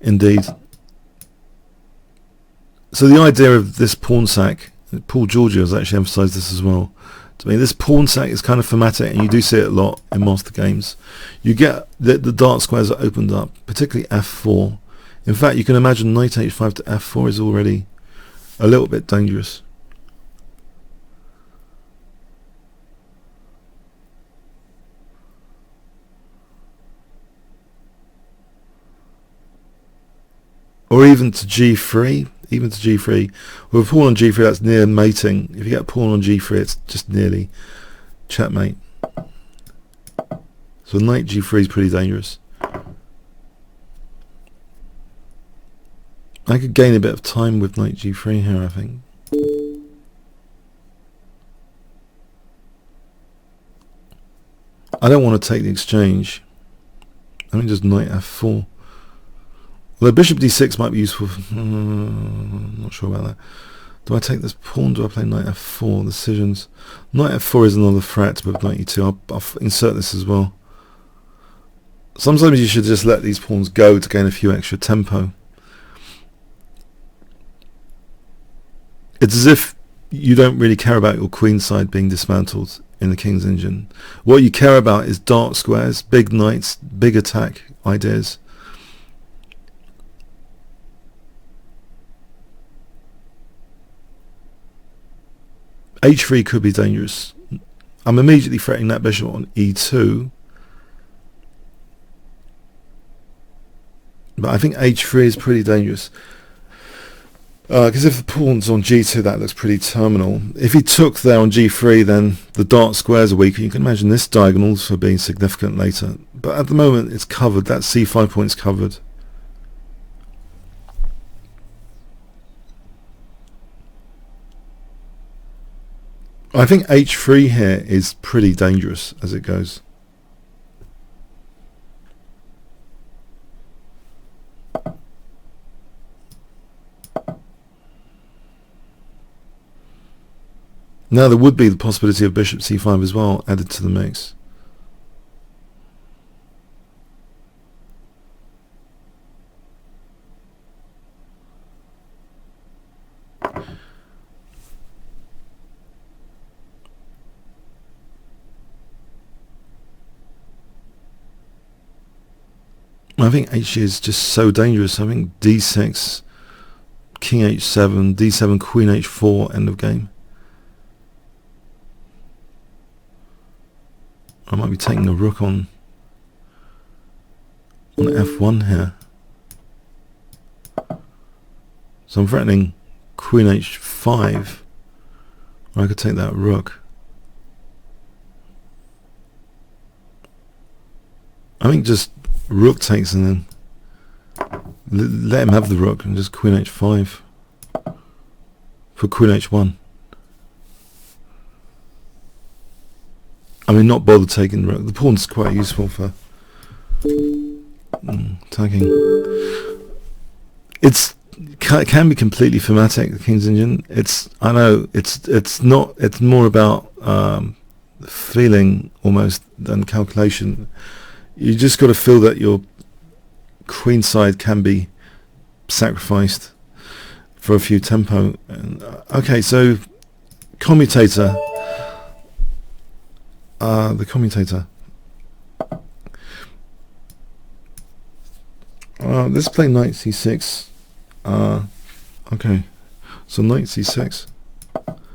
Indeed. So the idea of this pawn sack, Paul Georgia has actually emphasised this as well. To me, this pawn sack is kind of thematic, and you do see it a lot in master games. You get the dark squares are opened up, particularly f4. In fact, you can imagine knight h5 to f4 is already a little bit dangerous. Or even to g3. Even to g3. With a pawn on g3, that's near mating. If you get a pawn on g3, it's just nearly checkmate. So knight g3 is pretty dangerous. I could gain a bit of time with knight g3 here, I think. I don't want to take the exchange. I mean, just knight f4. Although bishop d6 might be useful. Not sure about that. Do I take this pawn? Do I play knight f4? Decisions. Knight f4 is another threat with knight e2. I'll insert this as well. Sometimes you should just let these pawns go to gain a few extra tempo. It's as if you don't really care about your queen side being dismantled in the King's Engine. What you care about is dark squares, big knights, big attack ideas. h3 could be dangerous. I'm immediately threatening that bishop on e2. But I think h3 is pretty dangerous. Because if the pawn's on g2, that looks pretty terminal. If he took there on g3, then the dark squares are weaker. You can imagine this diagonal for being significant later. But at the moment, it's covered. That c5 point's covered. I think h3 here is pretty dangerous as it goes. Now there would be the possibility of bishop c5 as well added to the mix. I think h is just so dangerous. I think d6, king h7, d7, queen h4, end of game. I might be taking the rook on f1 here. So I'm threatening queen h5, or I could take that rook. I think just rook takes and then let him have the rook and just queen h5 for queen h1. I mean, not bother taking the rook. The pawn's quite useful for attacking. It can be completely thematic, the King's Engine. I know it's not. It's more about feeling almost than calculation. You just got to feel that your queen side can be sacrificed for a few tempo. Okay, so commutator. The commutator. Let's play knight c6. Okay, so knight c6.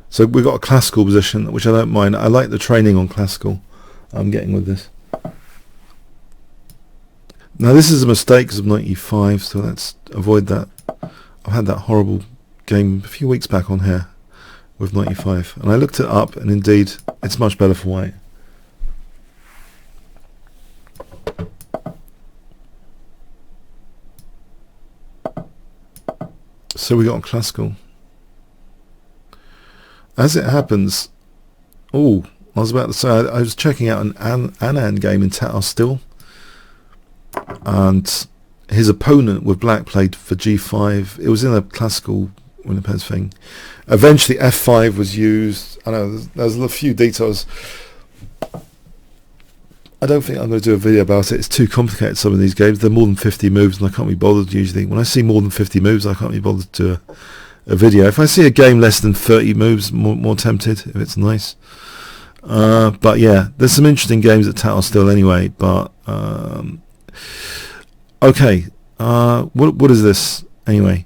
So we've got a classical position, which I don't mind. I like the training on classical I'm getting with this. Now this is a mistake because of knight e5, so let's avoid that. I've had that horrible game a few weeks back on here with knight e5, and I looked it up, and indeed it's much better for white. So we got classical. As it happens, I was about to say, I was checking out an Anand game in Tata Still, and his opponent with black played for g5. It was in a classical Winnipeg's thing. Eventually F5 was used. I know there's a few details. I don't think I'm going to do a video about it. It's too complicated, some of these games. They're more than 50 moves and I can't be bothered usually. When I see more than 50 moves, I can't be bothered to do a video. If I see a game less than 30 moves, more tempted if it's nice. But yeah, there's some interesting games at Tattle still anyway. But okay, what is this anyway?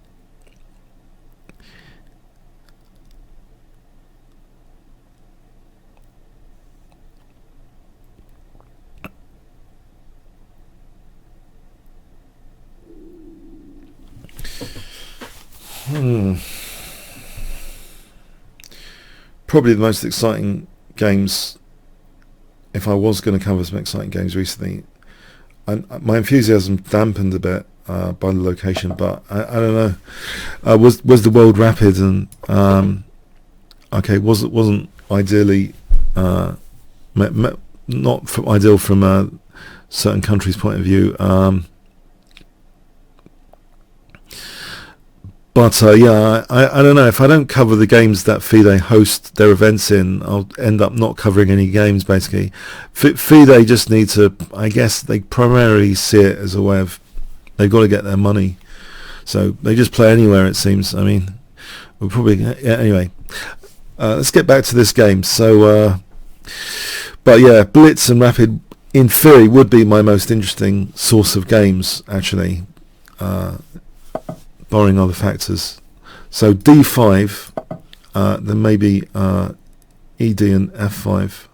Probably the most exciting games, if I was going to cover some exciting games recently, and my enthusiasm dampened a bit by the location, but I don't know, was the World Rapid, and okay, wasn't ideally not ideal from a certain country's point of view, but yeah, I don't know, if I don't cover the games that FIDE host their events in, I'll end up not covering any games basically. FIDE just need to, I guess they primarily see it as a way of, they've got to get their money, so they just play anywhere it seems. I mean, we'll probably, yeah, anyway, let's get back to this game. So but yeah, Blitz and Rapid in theory would be my most interesting source of games actually, barring other factors. So D5, then maybe ED and F5.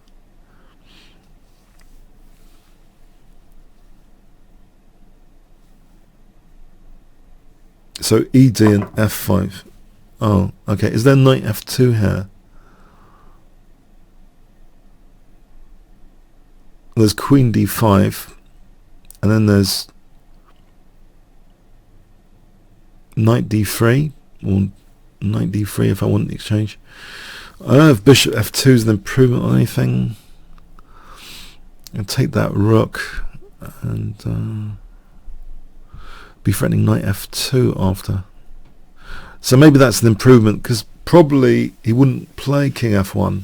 So ED and F5. Oh, okay. Is there knight F2 here? There's Queen D5, and then there's Knight D3, or Knight D3 if I want the exchange. I don't know if Bishop F2 is an improvement on anything. I'll take that rook and be threatening Knight F2 after. So maybe that's an improvement, because probably he wouldn't play King F1.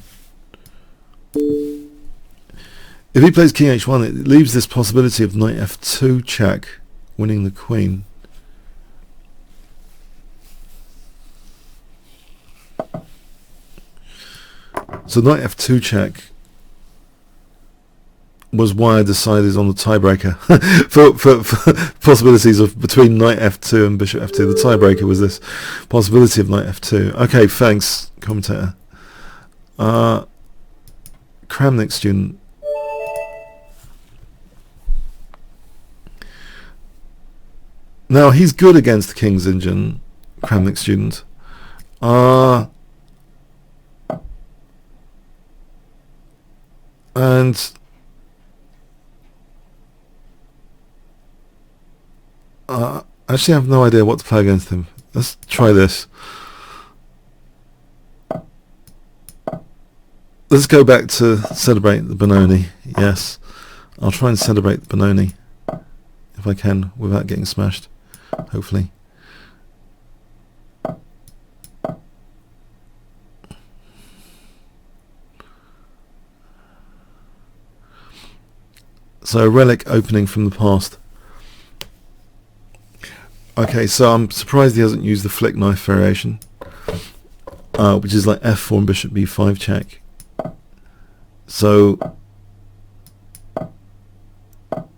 If he plays King H1, it leaves this possibility of Knight F2 check, winning the Queen. So Knight F2 check was why I decided on the tiebreaker for possibilities of between Knight F2 and Bishop F2. The tiebreaker was this possibility of Knight F2. Okay, thanks, commentator. Kramnik student. Now he's good against the King's Engine, Kramnik student. And actually I have no idea what to play against him. Let's try this. Let's go back to celebrate the Benoni. Yes, I'll try and celebrate the Benoni if I can without getting smashed, hopefully. So a relic opening from the past. Okay, so I'm surprised he hasn't used the flick knife variation, which is like F4 and Bishop B5 check. So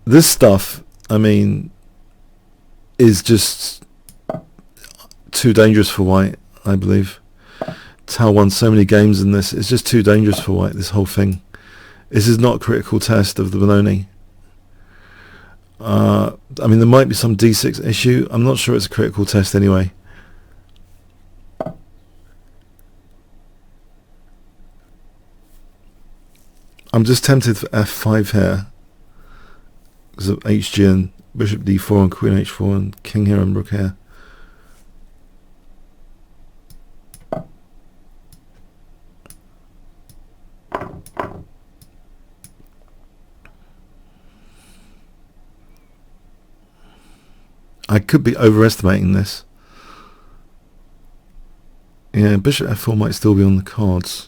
this stuff, I mean, is just too dangerous for white, I believe. Tau won so many games in this, it's just too dangerous for white, this whole thing. This is not a critical test of the Benoni. I mean, there might be some d6 issue. I'm not sure it's a critical test anyway. I'm just tempted for f5 here because of hg and bishop d4 and queen h4 and king here and rook here. I could be overestimating this. Yeah, bishop f4 might still be on the cards.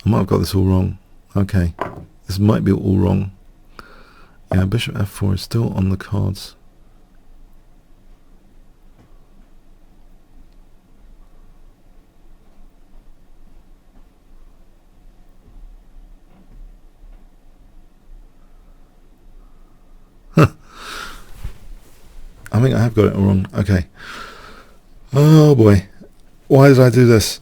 I might have got this all wrong. Okay, this might be all wrong. Yeah, bishop f4 is still on the cards. I think I have got it wrong. Okay. Oh boy. Why did I do this?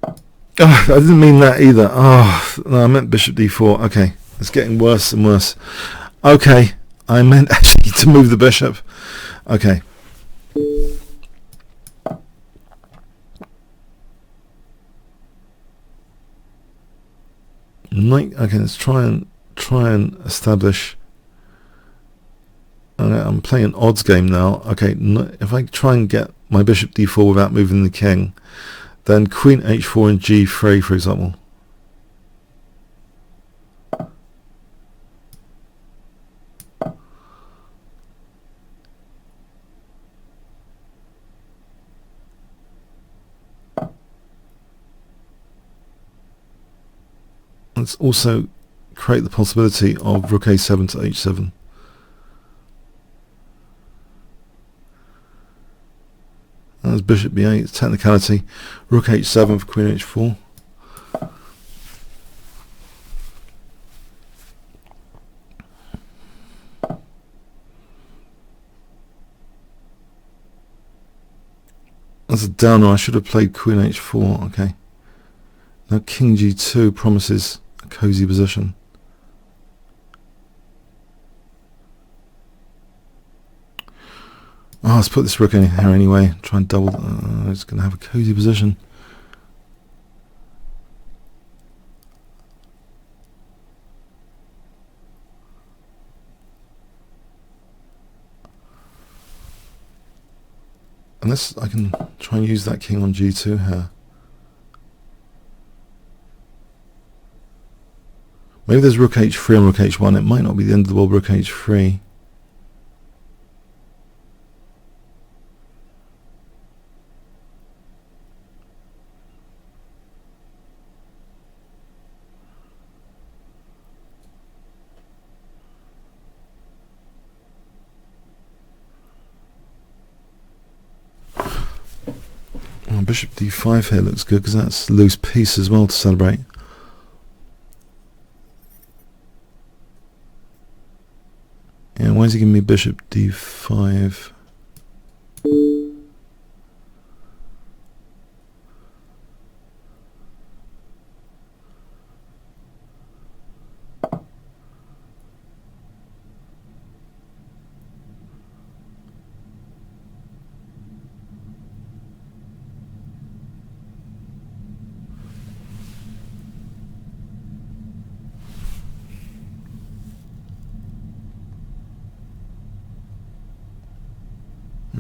Oh, I didn't mean that either. Oh, no, I meant bishop d4. Okay. It's getting worse and worse. Okay. I meant actually to move the bishop. Okay. Knight. Okay, let's try and establish. I'm playing an odds game now. Okay, if I try and get my bishop d4 without moving the king, then queen h4 and g3, for example. Let's also create the possibility of rook a7 to h7. That's bishop b8, it's technicality. Rook h7 for queen h4. That's a downer. I should have played queen h4. Okay. Now king g2 promises a cozy position. Oh, let's put this rook in here anyway. Try and double. It's going to have a cozy position. Unless I can try and use that king on g2 here. Maybe there's rook h3 and rook h1. It might not be the end of the world, rook h3. Bishop d5 here looks good because that's loose piece as well to celebrate. Yeah, why is he giving me bishop d5?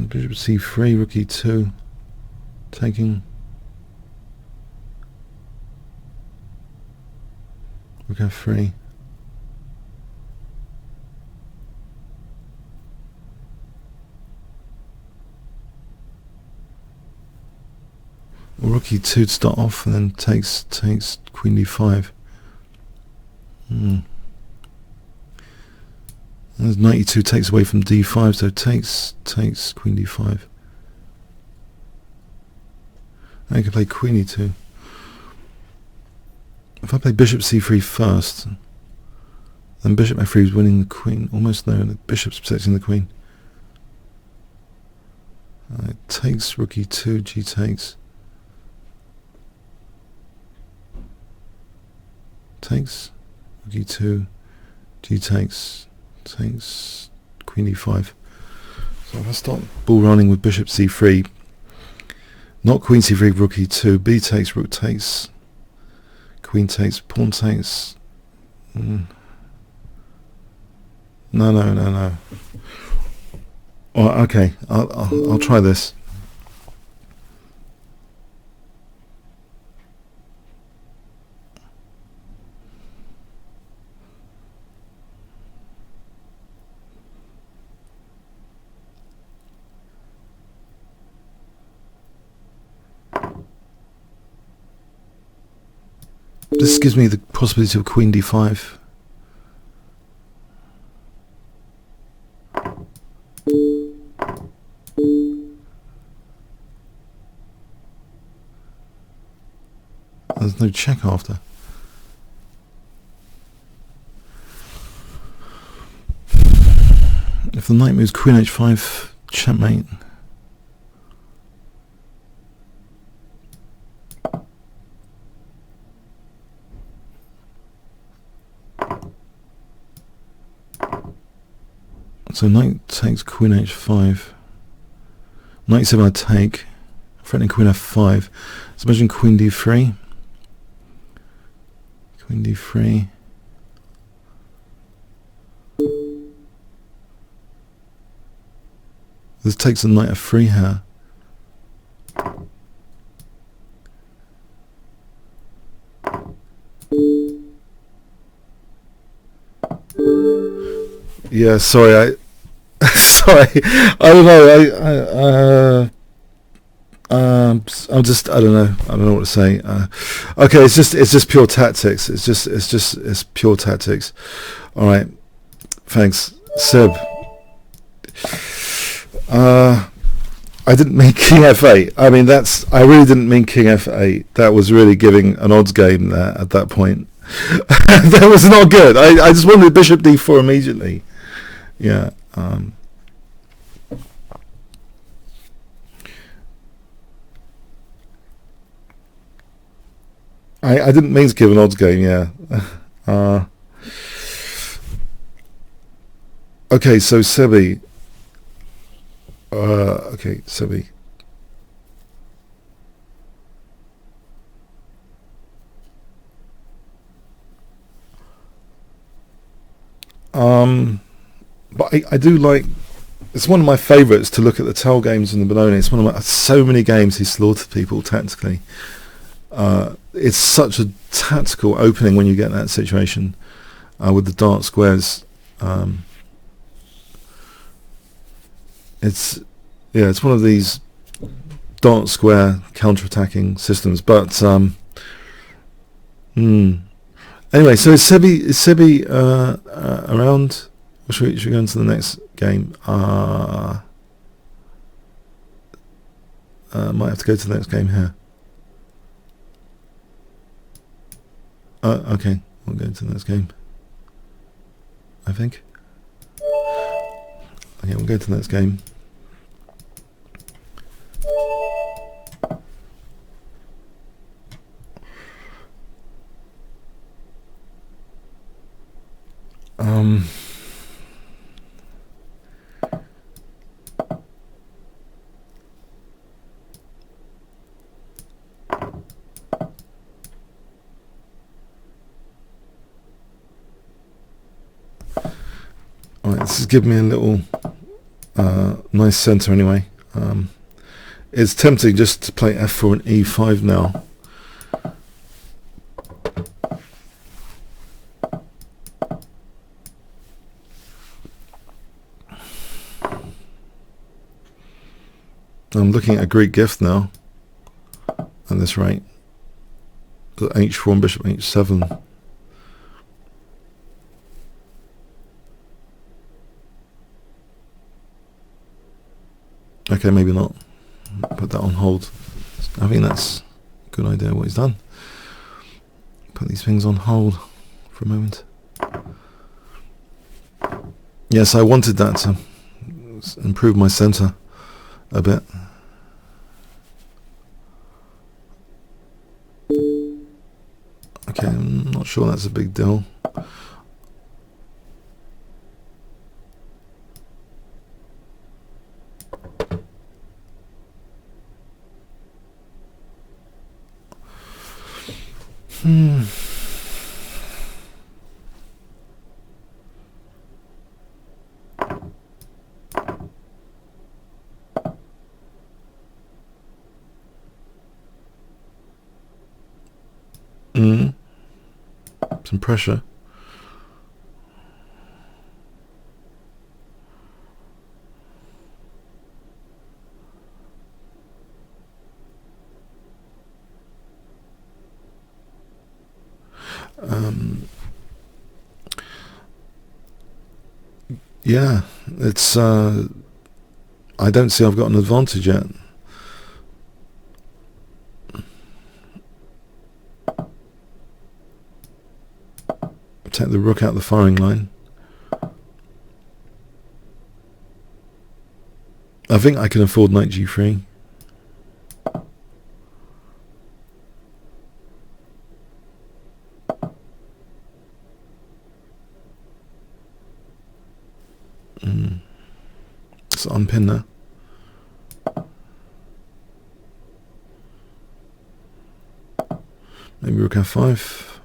Bishop c3, rook e2, taking rook f3. Rook e2 to start off, and then takes queen d5. There's knight e2 takes away from d5, so takes queen d5. I can play queen e2. If I play bishop c3 first, then bishop f3 is winning the queen. Almost there, the bishop's protecting the queen. It takes rook e2, g takes. Takes rook e2, g takes. Takes queen e5. So if I start bull running with bishop c3, not queen c3, rook e2, b takes, rook takes, queen takes, pawn takes. No. Oh, okay, I'll try this. This gives me the possibility of queen d5. There's no check after. If the knight moves queen h5, checkmate. So knight takes queen h5. Knight c7 I take. Threatening queen f5. So imagine queen d3. Queen d3. This takes a knight f3 here. Yeah, sorry, sorry, I don't know, I don't know what to say. Okay, it's just pure tactics. It's pure tactics. All right, thanks, Seb. I didn't mean king f8. I mean, I really didn't mean king f8. That was really giving an odds game there at that point. That was not good. I just wanted bishop d4 immediately. Yeah. I didn't mean to give an odds game. Yeah. Okay, so Sebi. Okay, Sebi. But I do like. It's one of my favourites to look at the tell games in the Benoni. It's one of my so many games he slaughtered people tactically. It's such a tactical opening when you get that situation with the dark squares. It's one of these dark square counter-attacking systems. But anyway, so is Sebi around? Or should we go into the next game? Might have to go to the next game here. Okay, we'll go to the next game, I think. Okay, we'll go to the next game. Alright, this has given me a little nice centre anyway. It's tempting just to play f4 and e5 now. I'm looking at a Greek gift now at this rate. h4 and bishop h7. Okay, maybe not. Put that on hold. I think that's a good idea what he's done. Put these things on hold for a moment. Yes, I wanted that to improve my centre a bit. Okay, I'm not sure that's a big deal. Some pressure. yeah, it's I don't see I've got an advantage yet. Take the rook out the firing line. I think I can afford knight g3. Let's unpin there. Maybe rook f5.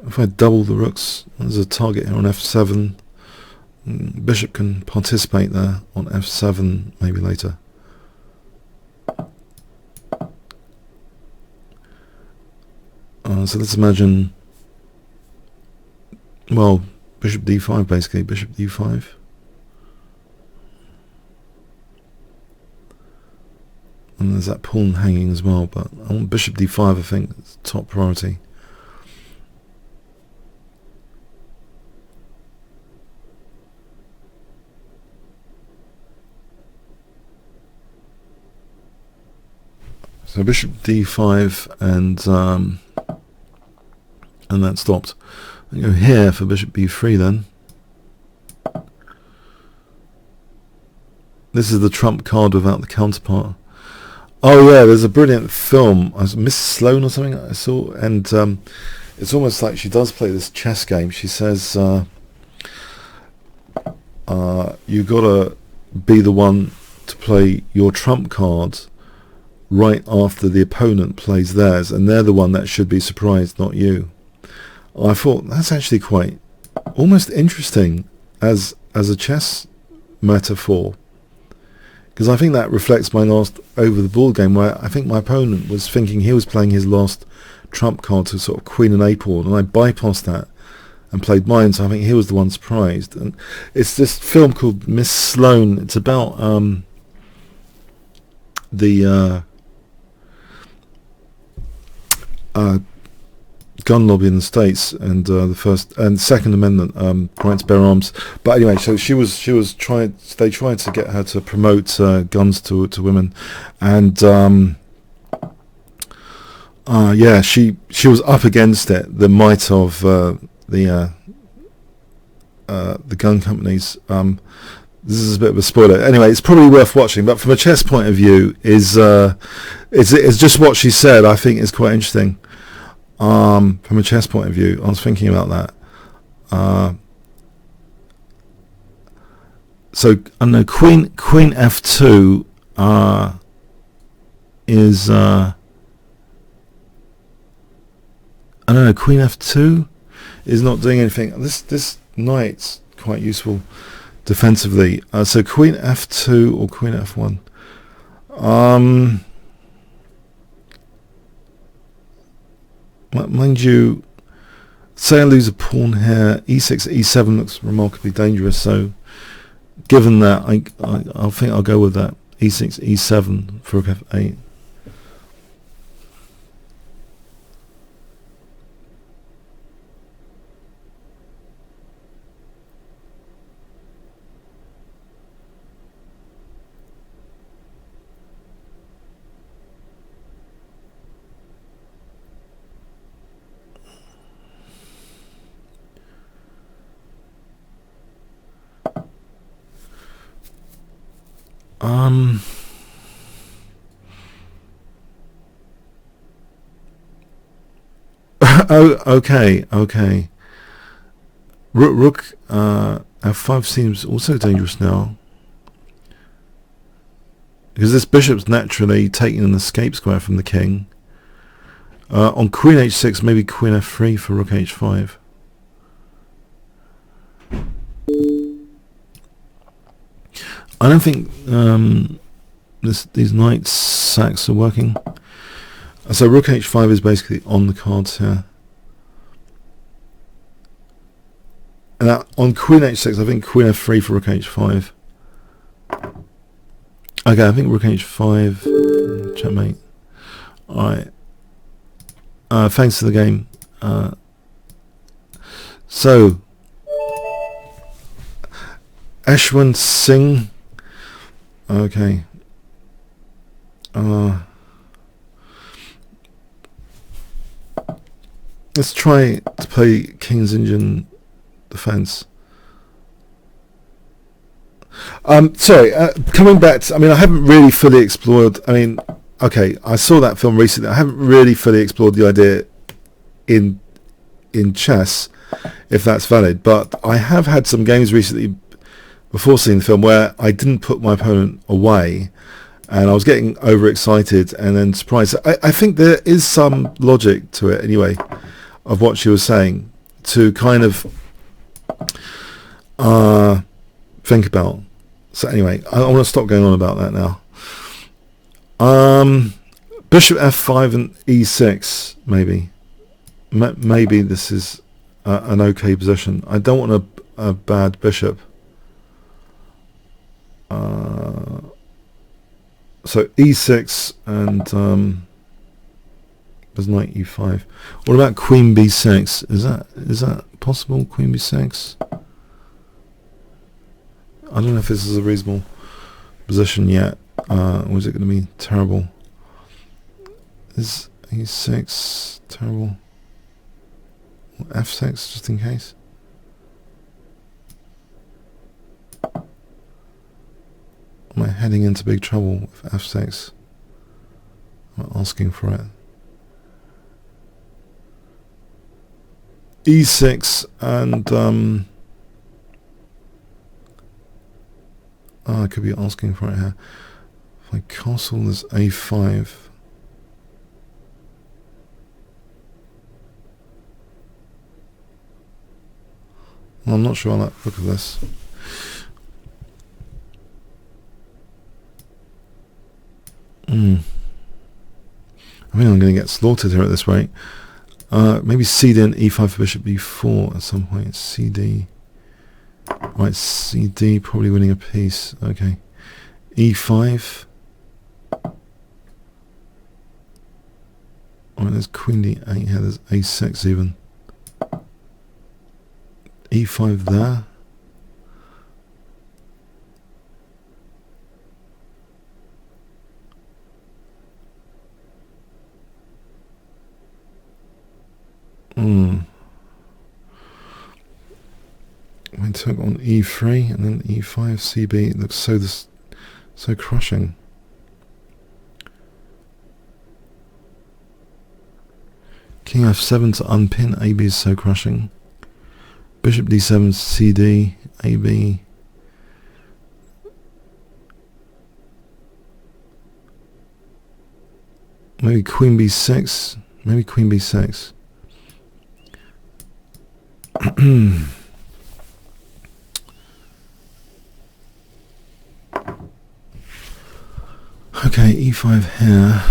If I double the rooks, there's a target here on f7. Bishop can participate there on f7 maybe later. So let's imagine, well, bishop d5 basically, bishop d5. And there's that pawn hanging as well, but I want bishop d5, I think, it's top priority. So bishop d5 and that stopped. I go here for bishop b3 then. This is the trump card without the counterpart. Oh yeah, there's a brilliant film, Mrs. Sloane or something I saw, and it's almost like she does play this chess game. She says you gotta be the one to play your trump card right after the opponent plays theirs, and they're the one that should be surprised, not you. I thought that's actually quite almost interesting as a chess metaphor, because I think that reflects my last over the board game, where I think my opponent was thinking he was playing his last trump card to sort of queen and a pawn, and I bypassed that and played mine, so I think he was the one surprised. And it's this film called Miss Sloane. It's about the gun lobby in the States, and the First and Second Amendment right to bear arms. But anyway, so they tried to get her to promote guns to women, and yeah, she was up against it, the might of the gun companies. This is a bit of a spoiler. Anyway, it's probably worth watching, but from a chess point of view, it's just what she said, I think, is quite interesting. From a chess point of view, I was thinking about that. So I don't know, queen f2 is I don't know, queen f2 is not doing anything. This knight's quite useful defensively. So queen f2 or queen f1. Mind you, say I lose a pawn here, e6, e7 looks remarkably dangerous. So given that, I think I'll go with that, e6, e7 for rook f8. Oh, okay. Rook f5 seems also dangerous now, because this bishop's naturally taking an escape square from the king. On queen h6, maybe queen f3 for rook h5. I don't think these knight sacks are working. So rook h5 is basically on the cards here. And on queen h6, I think queen f3 for rook h5. Okay, I think rook h5, checkmate. Alright. Thanks for the game. So, Ashwin Singh. Okay. Let's try to play King's Indian Defense. Sorry, coming back to, I mean, I haven't really fully explored, I mean, okay, I saw that film recently. I haven't really fully explored the idea in chess, if that's valid, but I have had some games recently before seeing the film where I didn't put my opponent away and I was getting overexcited and then surprised. I think there is some logic to it anyway, of what she was saying, to kind of think about. So anyway, I want to stop going on about that now. Bishop f5 and e6, maybe. Maybe this is an okay position. I don't want a bad bishop. So e6 and there's knight e5. What about queen b6? Is that possible? Queen b6. I don't know if this is a reasonable position yet. Or is it going to be terrible? Is e6 terrible? f6 just in case. Am I heading into big trouble with f6? I'm asking for it. e6 and I could be asking for it here. If I castle this a5, well, I'm not sure on that. Look at this. I mean, I'm going to get slaughtered here at this rate. Maybe cd and e5 for bishop b4 at some point. cd. Right, cd, probably winning a piece. Okay. e5. Alright, there's queen d8 here. There's a6 even. e5 there. I took on e3 and then e5, cb. It looks so crushing. King f7 to unpin. AB is so crushing. Bishop d7, cd, ab. Maybe queen b6. Maybe queen b6. Okay, e5 here.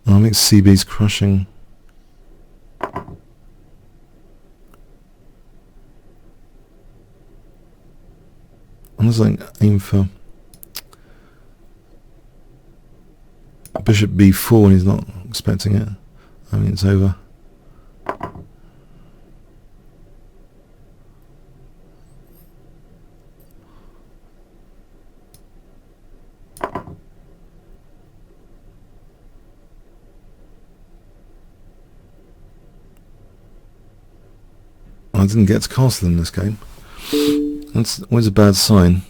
I think CB's crushing. I'm just like aim for bishop b4 when he's not expecting it. I mean, it's over. I didn't get to castle in this game. That's always a bad sign.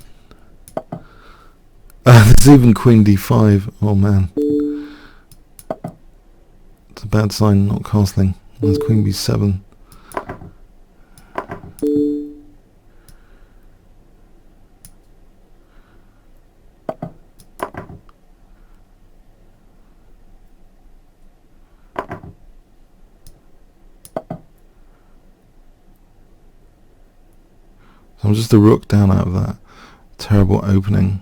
There's even queen d5. Oh man. It's a bad sign not castling. There's queen b7. So I'm just a rook down out of that terrible opening.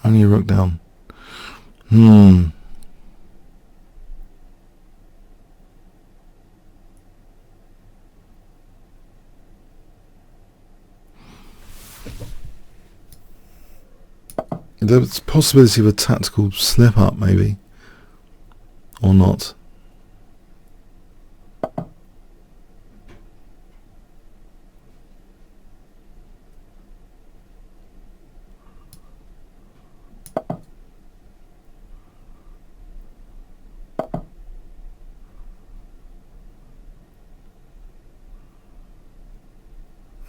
Only a rook down. There's a possibility of a tactical slip up, maybe, or not.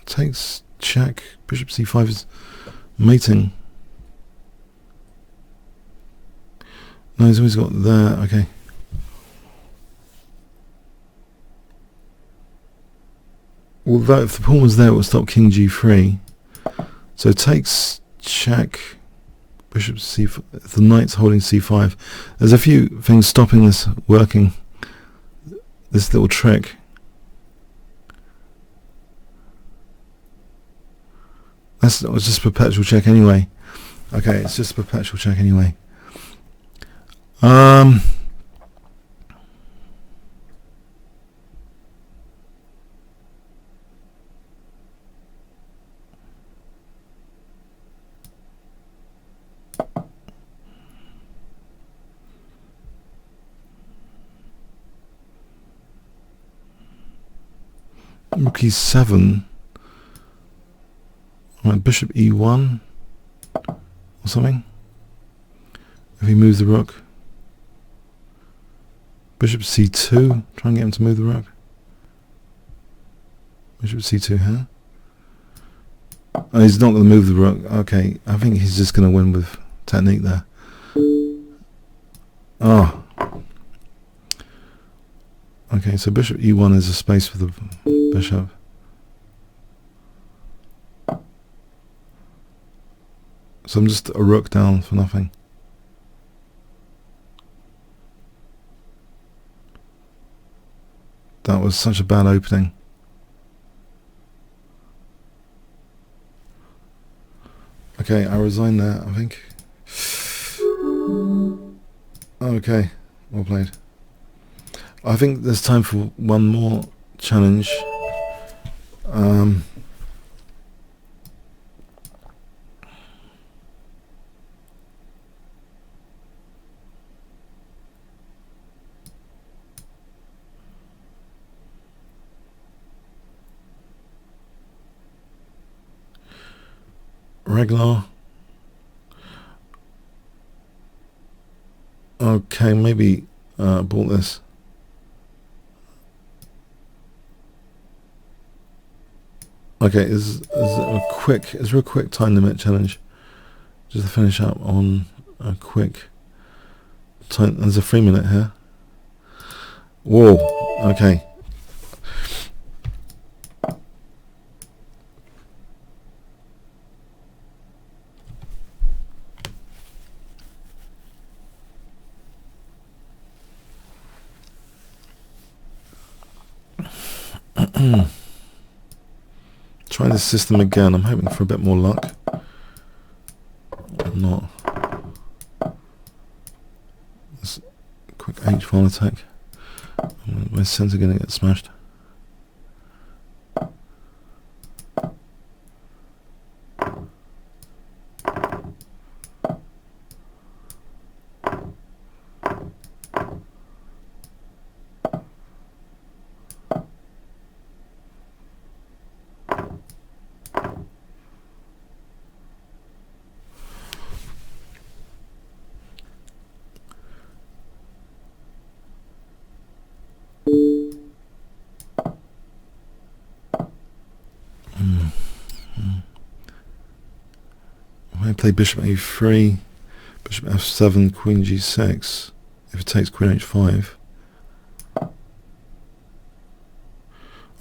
Takes check. Bishop c5 is mating. No, he's always got there. Okay. Although if the pawn was there, it would stop king g3. So takes check. Bishop c5. The knight's holding c5. There's a few things stopping this working. This little trick. That's just perpetual check anyway. Okay, it's just a perpetual check anyway. Rook e7. Right, bishop e1 or something. If he moves the rook. Bishop c2. Try and get him to move the rook. Bishop c2 here. Oh, he's not going to move the rook. Okay, I think he's just going to win with technique there. Oh. Okay, so bishop e1 is a space for the bishop. So I'm just a rook down for nothing. That was such a bad opening. Okay, I resign there, I think. Okay, well played. I think there's time for one more challenge. Regular. Okay, maybe bought this. Okay, is there a quick time limit challenge? Just to finish up on a quick time. There's a 3-minute here. Whoa. Okay. Try this system again. I'm hoping for a bit more luck. I'm not. This quick h-file attack. My centre going to get smashed. I play bishop a3, bishop f7, queen g6. If it takes queen h5.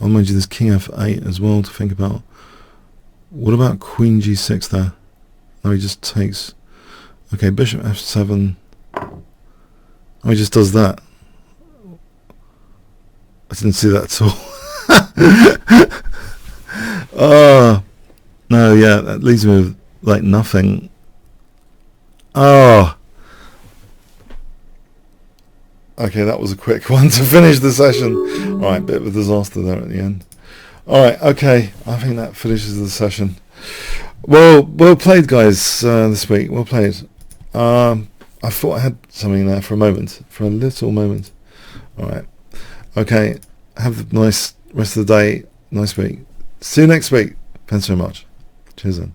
I'll mind you, there's king f8 as well to think about. What about queen g6 there? No, he just takes. Okay, bishop f7. Oh, he just does that. I didn't see that at all. Oh, no, yeah, that leaves me with like nothing. Oh. Okay, that was a quick one to finish the session. Alright, bit of a disaster there at the end. Alright, okay, I think that finishes the session. Well played, guys. This week, well played. I thought I had something there for a moment, for a little moment. All right. Okay. Have a nice rest of the day. Nice week. See you next week. Thanks so much. Cheers then.